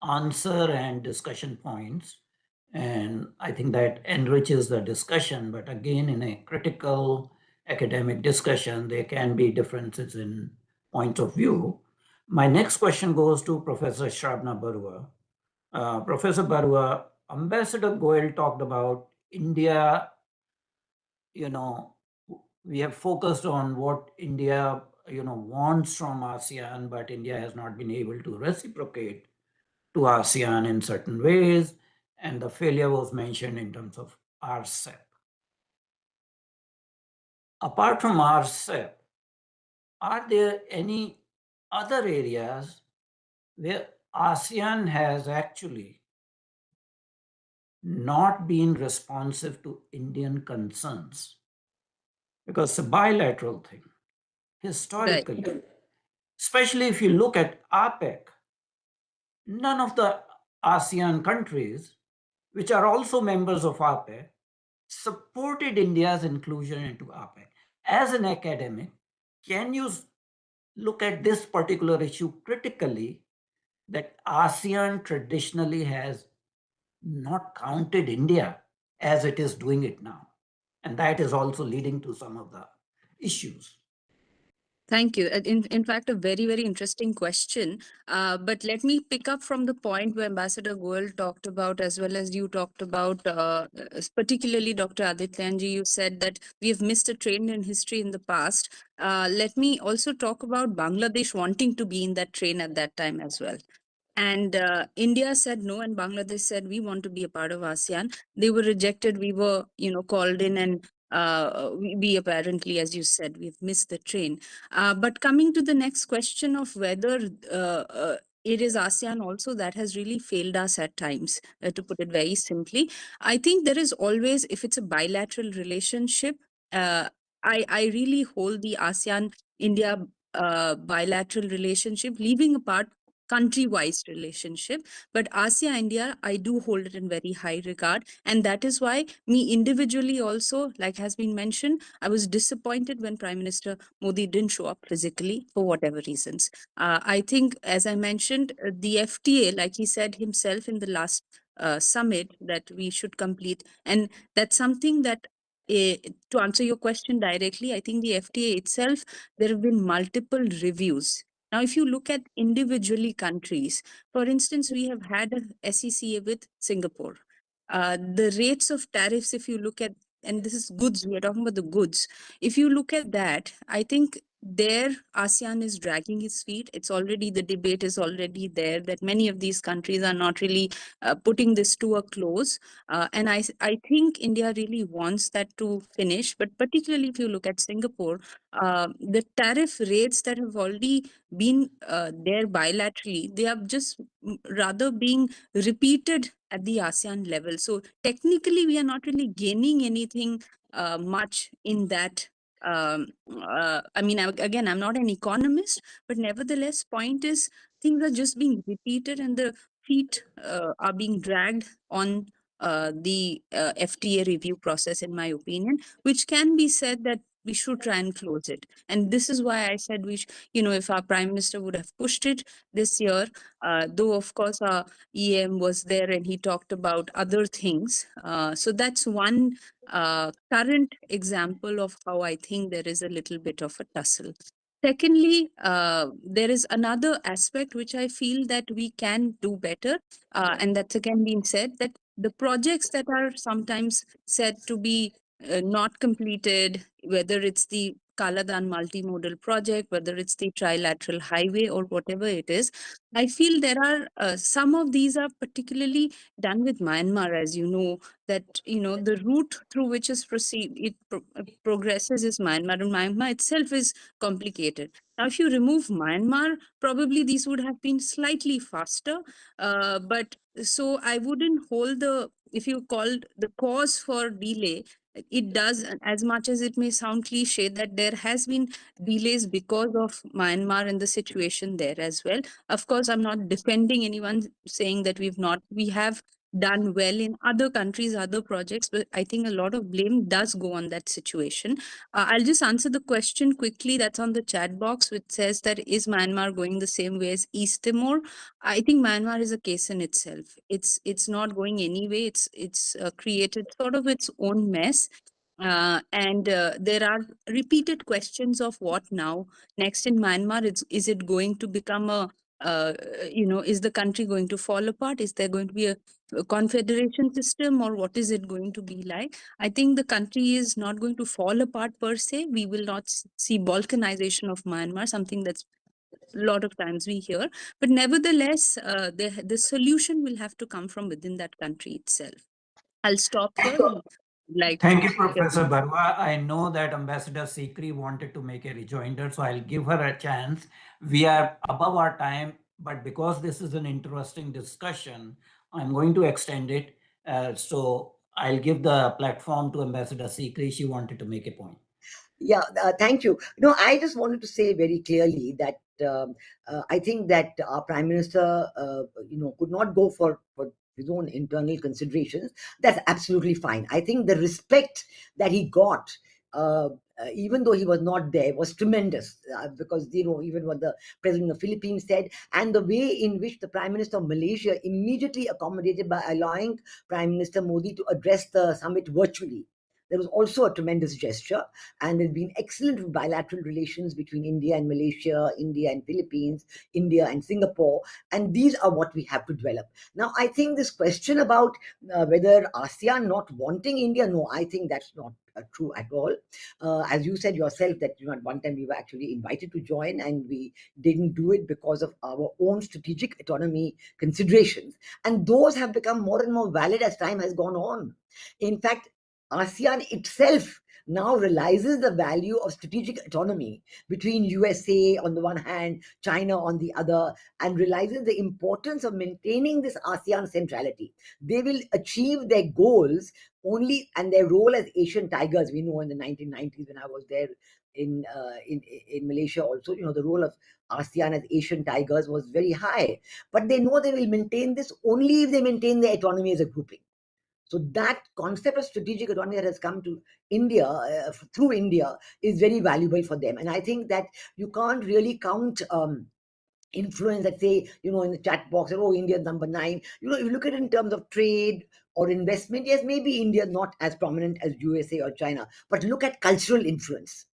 answer and discussion points. And I think that enriches the discussion. But again, in a critical academic discussion, there can be differences in points of view. My next question goes to Professor Shrabana Barua. Professor Barua, Ambassador Goel talked about India, we have focused on what India, wants from ASEAN, but India has not been able to reciprocate to ASEAN in certain ways. And the failure was mentioned in terms of RCEP. Apart from RCEP, are there any other areas where ASEAN has actually not been responsive to Indian concerns? Because it's a bilateral thing, historically. Right. Especially if you look at APEC, none of the ASEAN countries, which are also members of APEC, supported India's inclusion into APEC. As an academic, can you look at this particular issue critically, that ASEAN traditionally has not counted India as it is doing it now? And that is also leading to some of the issues.
Thank you. In fact, a very, very interesting question. But let me pick up from the point where Ambassador Goel talked about, as well as you talked about, particularly Dr. Adityanjee, you said that we have missed a train in history in the past. Let me also talk about Bangladesh wanting to be in that train at that time as well. And India said no, and Bangladesh said we want to be a part of ASEAN. They were rejected. We were, called in, and we apparently, as you said, we've missed the train. But coming to the next question of whether it is ASEAN also that has really failed us at times, to put it very simply. I think there is always, if it's a bilateral relationship, I really hold the ASEAN-India bilateral relationship, leaving apart country-wise relationship, but ASEAN India, I do hold it in very high regard, and that is why me individually also, like has been mentioned, I was disappointed when Prime Minister Modi didn't show up physically for whatever reasons. I think, as I mentioned, the FTA, like he said himself in the last summit, that we should complete, and that's something that to answer your question directly, I think the FTA itself, there have been multiple reviews. Now, if you look at individually countries, for instance, we have had a SECA with Singapore. The rates of tariffs, if you look at, and this is goods, we are talking about the goods. If you look at that, I think there ASEAN is dragging its feet. It's already, the debate is already there that many of these countries are not really putting this to a close. And I think India really wants that to finish. But particularly if you look at Singapore, the tariff rates that have already been there bilaterally, they are just rather being repeated at the ASEAN level. So technically, we are not really gaining anything much in that. I mean, again, I'm not an economist, but nevertheless, point is things are just being repeated and the feet are being dragged on the FTA review process, in my opinion, which can be said that we should try and close it. And this is why I said if our prime minister would have pushed it this year, though of course our EM was there and he talked about other things. So that's one current example of how I think there is a little bit of a tussle. Secondly, there is another aspect which I feel that we can do better, and that's again being said, that the projects that are sometimes said to be not completed, whether it's the Kaladan multimodal project, whether it's the trilateral highway or whatever it is, I feel there are some of these are particularly done with Myanmar, as you know, that the route through which it progresses is Myanmar, and Myanmar itself is complicated. Now, if you remove Myanmar, probably these would have been slightly faster. But so I wouldn't hold if you called the cause for delay, it does, as much as it may sound cliche, that there has been delays because of Myanmar and the situation there as well. Of course, I'm not defending anyone saying that we have done well in other countries, other projects, but I think a lot of blame does go on that situation. I'll just answer the question quickly that's on the chat box, which says that is Myanmar going the same way as East Timor? I think Myanmar is a case in itself. It's not going anyway. It's created sort of its own mess. And there are repeated questions of what now next in Myanmar. Is it going to become is the country going to fall apart? Is there going to be a confederation system, or what is it going to be like? I think the country is not going to fall apart per se. We will not see balkanization of Myanmar, something that's a lot of times we hear, but nevertheless, the solution will have to come from within that country itself. I'll stop here.
Thank you, Professor Barua. I know that Ambassador Sikri wanted to make a rejoinder, so I'll give her a chance. We are above our time, but because this is an interesting discussion, I'm going to extend it. So I'll give the platform to Ambassador Sikri. She wanted to make a point.
Yeah, thank you. I just wanted to say very clearly that I think that our Prime Minister, could not go for his own internal considerations. That's absolutely fine. I think the respect that he got, even though he was not there, was tremendous because, even what the President of the Philippines said, and the way in which the Prime Minister of Malaysia immediately accommodated by allowing Prime Minister Modi to address the summit virtually. There was also a tremendous gesture, and there's been excellent bilateral relations between India and Malaysia, India and Philippines, India and Singapore, and these are what we have to develop. Now, I think this question about whether ASEAN not wanting India, no, I think that's not true at all. As you said yourself, that at one time we were actually invited to join, and we didn't do it because of our own strategic autonomy considerations, and those have become more and more valid as time has gone on. In fact, ASEAN itself now realizes the value of strategic autonomy between USA on the one hand, China on the other, and realizes the importance of maintaining this ASEAN centrality. They will achieve their goals only, and their role as Asian tigers. We know in the 1990s when I was there in Malaysia also, the role of ASEAN as Asian tigers was very high. But they know they will maintain this only if they maintain their autonomy as a grouping. So that concept of strategic autonomy that has come to India through India is very valuable for them. And I think that you can't really count influence that say, in the chat box, oh, India is number 9. If you look at it in terms of trade or investment, yes, maybe India is not as prominent as USA or China. But look at cultural influence.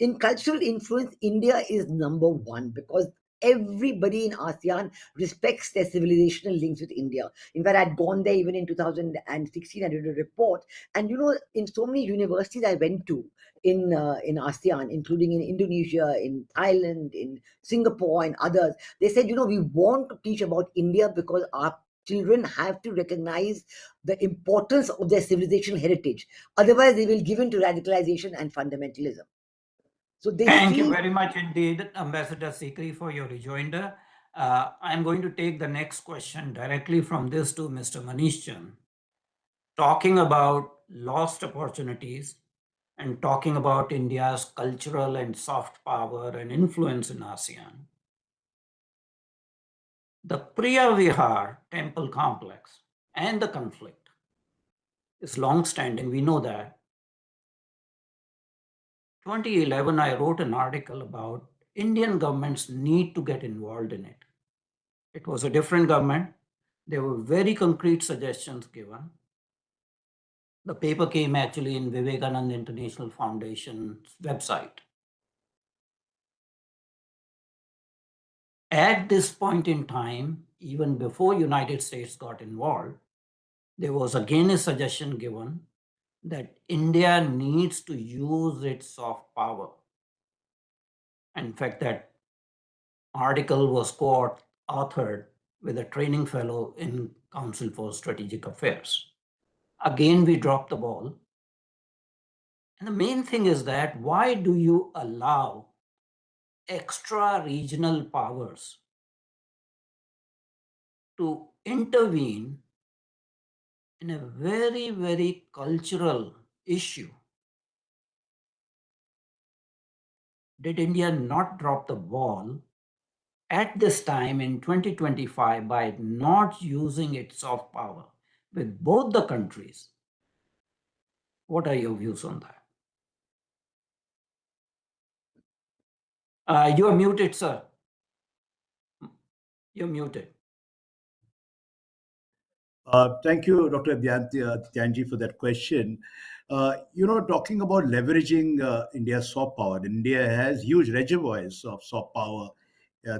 In cultural influence, India is number 1 because everybody in ASEAN respects their civilizational links with India. In fact, I'd gone there even in 2016. I did a report, and in so many universities I went to in ASEAN, including in Indonesia, in Thailand, in Singapore, and others, they said, we want to teach about India because our children have to recognize the importance of their civilizational heritage. Otherwise, they will give in to radicalization and fundamentalism. So they
Thank
feel.
you very much indeed, Ambassador Sikri, for your rejoinder. I'm going to take the next question directly from this to Mr. Manish Chand, talking about lost opportunities and talking about India's cultural and soft power and influence in ASEAN. The Priya Vihar temple complex and the conflict is long-standing, we know that. 2011, I wrote an article about Indian governments need to get involved in it. It was a different government. There were very concrete suggestions given. The paper came actually in Vivekananda International Foundation's website. At this point in time, even before United States got involved, there was again a suggestion given that India needs to use its soft power. In fact, that article was co-authored with a training fellow in Council for Strategic Affairs. Again, we dropped the ball. And the main thing is that why do you allow extra regional powers to intervene in a very, very cultural issue? Did India not drop the ball at this time in 2025 by not using its soft power with both the countries? What are your views on that? You are muted, sir. You're muted.
Thank you, Dr. Adityanjee, for that question. Talking about leveraging India's soft power, India has huge reservoirs of soft power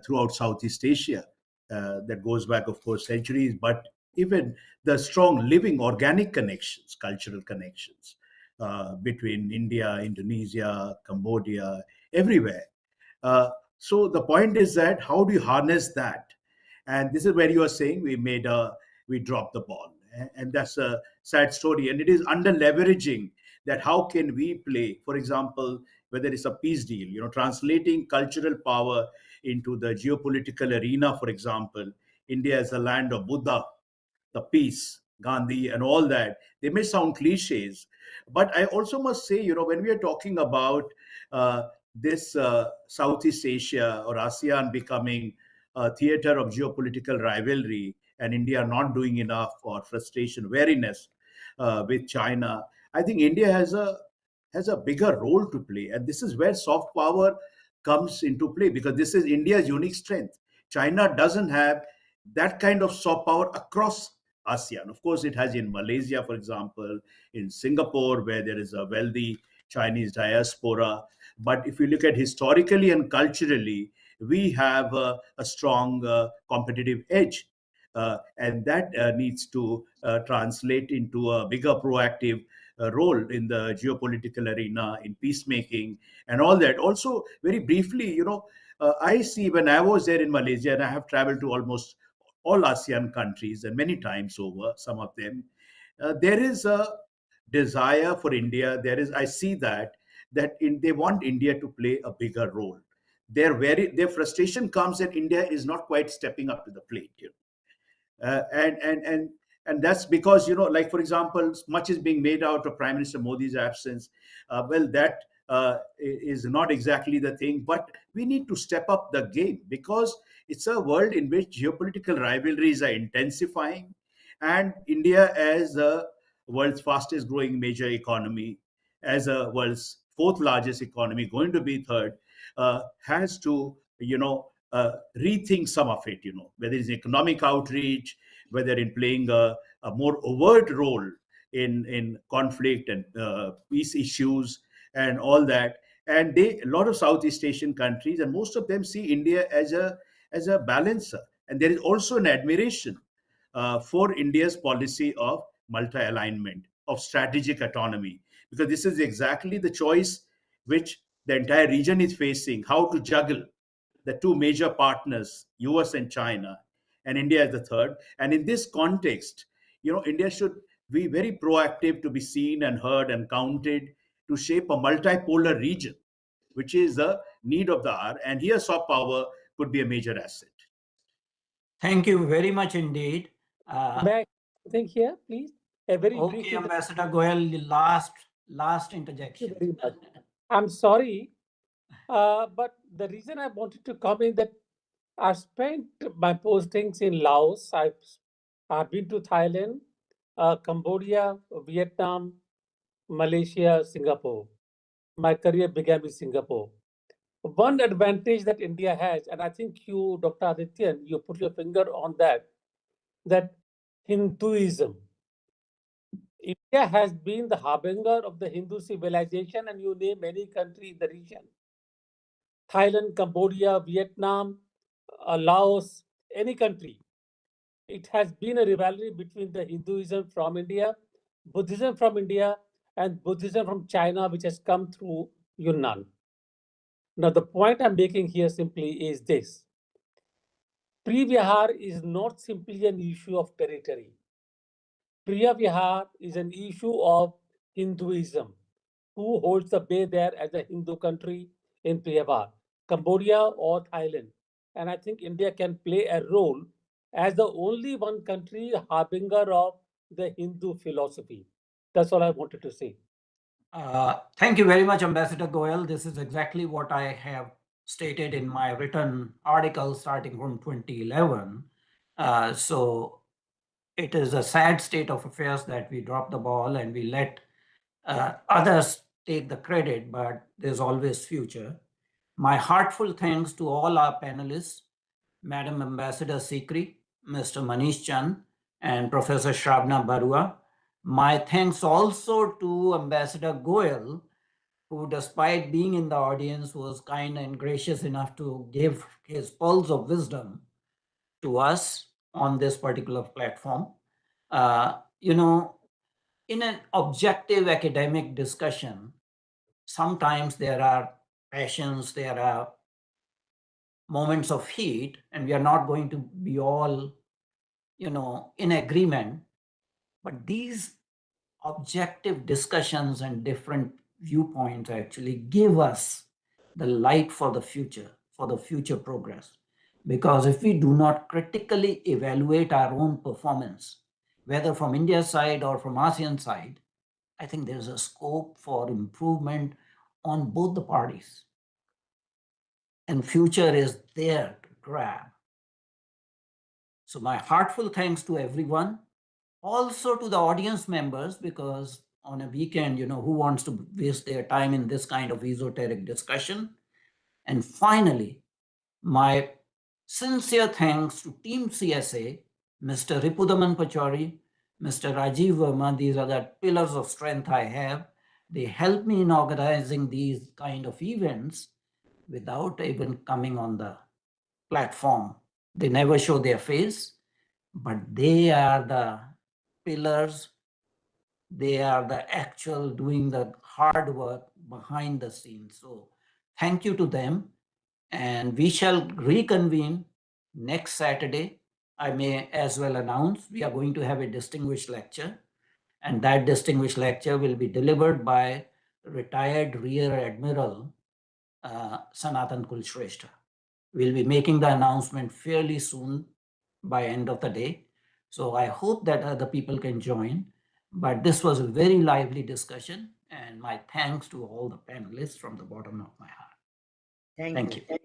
throughout Southeast Asia. That goes back, of course, centuries, but even the strong living organic connections, cultural connections between India, Indonesia, Cambodia, everywhere. So the point is that how do you harness that? And this is where you are saying we dropped the ball, and that's a sad story. And it is under leveraging that how can we play, for example, whether it's a peace deal, translating cultural power into the geopolitical arena. For example, India is the land of Buddha, the peace, Gandhi, and all that. They may sound cliches, but I also must say, when we are talking about this Southeast Asia or ASEAN becoming a theater of geopolitical rivalry and India not doing enough or frustration, wariness with China, I think India has a bigger role to play, and this is where soft power comes into play because this is India's unique strength. China doesn't have that kind of soft power across ASEAN. Of course, it has in Malaysia, for example, in Singapore, where there is a wealthy Chinese diaspora. But if you look at historically and culturally, we have a strong competitive edge. And that needs to translate into a bigger proactive role in the geopolitical arena, in peacemaking, and all that. Also, very briefly, I see when I was there in Malaysia, and I have traveled to almost all ASEAN countries and many times over, some of them, there is a desire for India. I see that they want India to play a bigger role. Their frustration comes that India is not quite stepping up to the plate. And that's because like for example, much is being made out of Prime Minister Modi's absence. Well, that is not exactly the thing, but we need to step up the game because it's a world in which geopolitical rivalries are intensifying, and India, as the world's fastest growing major economy, as a world's fourth largest economy, going to be third, has to rethink some of it, whether it's economic outreach, whether in playing a more overt role in conflict and peace issues and all that. And a lot of Southeast Asian countries, and most of them see India as as a balancer. And there is also an admiration for India's policy of multi-alignment, of strategic autonomy, because this is exactly the choice which the entire region is facing, how to juggle the two major partners, US and China, and India is the third. And in this context, India should be very proactive to be seen and heard and counted to shape a multipolar region, which is the need of the hour. And here soft power could be a major asset.
Thank you very much indeed.
May I think here, please? A very brief
Okay, Ambassador Goyal, the last interjection.
Thank you very much. I'm sorry, but the reason I wanted to comment that I've spent my postings in Laos. I've been to Thailand, Cambodia, Vietnam, Malaysia, Singapore. My career began in Singapore. One advantage that India has, and I think you, Dr. Adityan, you put your finger on that Hinduism. India has been the harbinger of the Hindu civilization, and you name any country in the region. Thailand, Cambodia, Vietnam, Laos, any country. It has been a rivalry between the Hinduism from India, Buddhism from India, and Buddhism from China, which has come through Yunnan. Now, the point I'm making here simply is this. Pre-Vihar is not simply an issue of territory. Pre-Vihar is an issue of Hinduism. Who holds the bay there as a Hindu country in Pre-Vihar, Cambodia or Thailand? And I think India can play a role as the only one country harbinger of the Hindu philosophy. That's all I wanted to say.
Thank you very much, Ambassador Goyal. This is exactly what I have stated in my written article starting from 2011. So it is a sad state of affairs that we drop the ball and we let others take the credit, but there's always future. My heartfelt thanks to all our panelists, Madam Ambassador Sikri, Mr. Manish Chand, and Professor Shrabana Barua. My thanks also to Ambassador Goyal, who, despite being in the audience, was kind and gracious enough to give his pearls of wisdom to us on this particular platform. In an objective academic discussion, sometimes there are passions, there are moments of heat, and we are not going to be all, in agreement. But these objective discussions and different viewpoints actually give us the light for the future progress. Because if we do not critically evaluate our own performance, whether from India's side or from ASEAN side, I think there's a scope for improvement on both the parties. And future is there to grab. So my heartfelt thanks to everyone, also to the audience members, because on a weekend, who wants to waste their time in this kind of esoteric discussion? And finally, my sincere thanks to Team CSA, Mr. Ripudaman Pachori, Mr. Rajiv Verma. These are the pillars of strength I have. They help me in organizing these kind of events without even coming on the platform. They never show their face, but they are the pillars. They are the actual doing the hard work behind the scenes. So thank you to them. And we shall reconvene next Saturday. I may as well announce we are going to have a distinguished lecture. And that distinguished lecture will be delivered by retired Rear Admiral Sanatan Kulshrestha. We'll be making the announcement fairly soon by end of the day. So I hope that other people can join. But this was a very lively discussion, and my thanks to all the panelists from the bottom of my heart.
Thank
Thank
you.
you.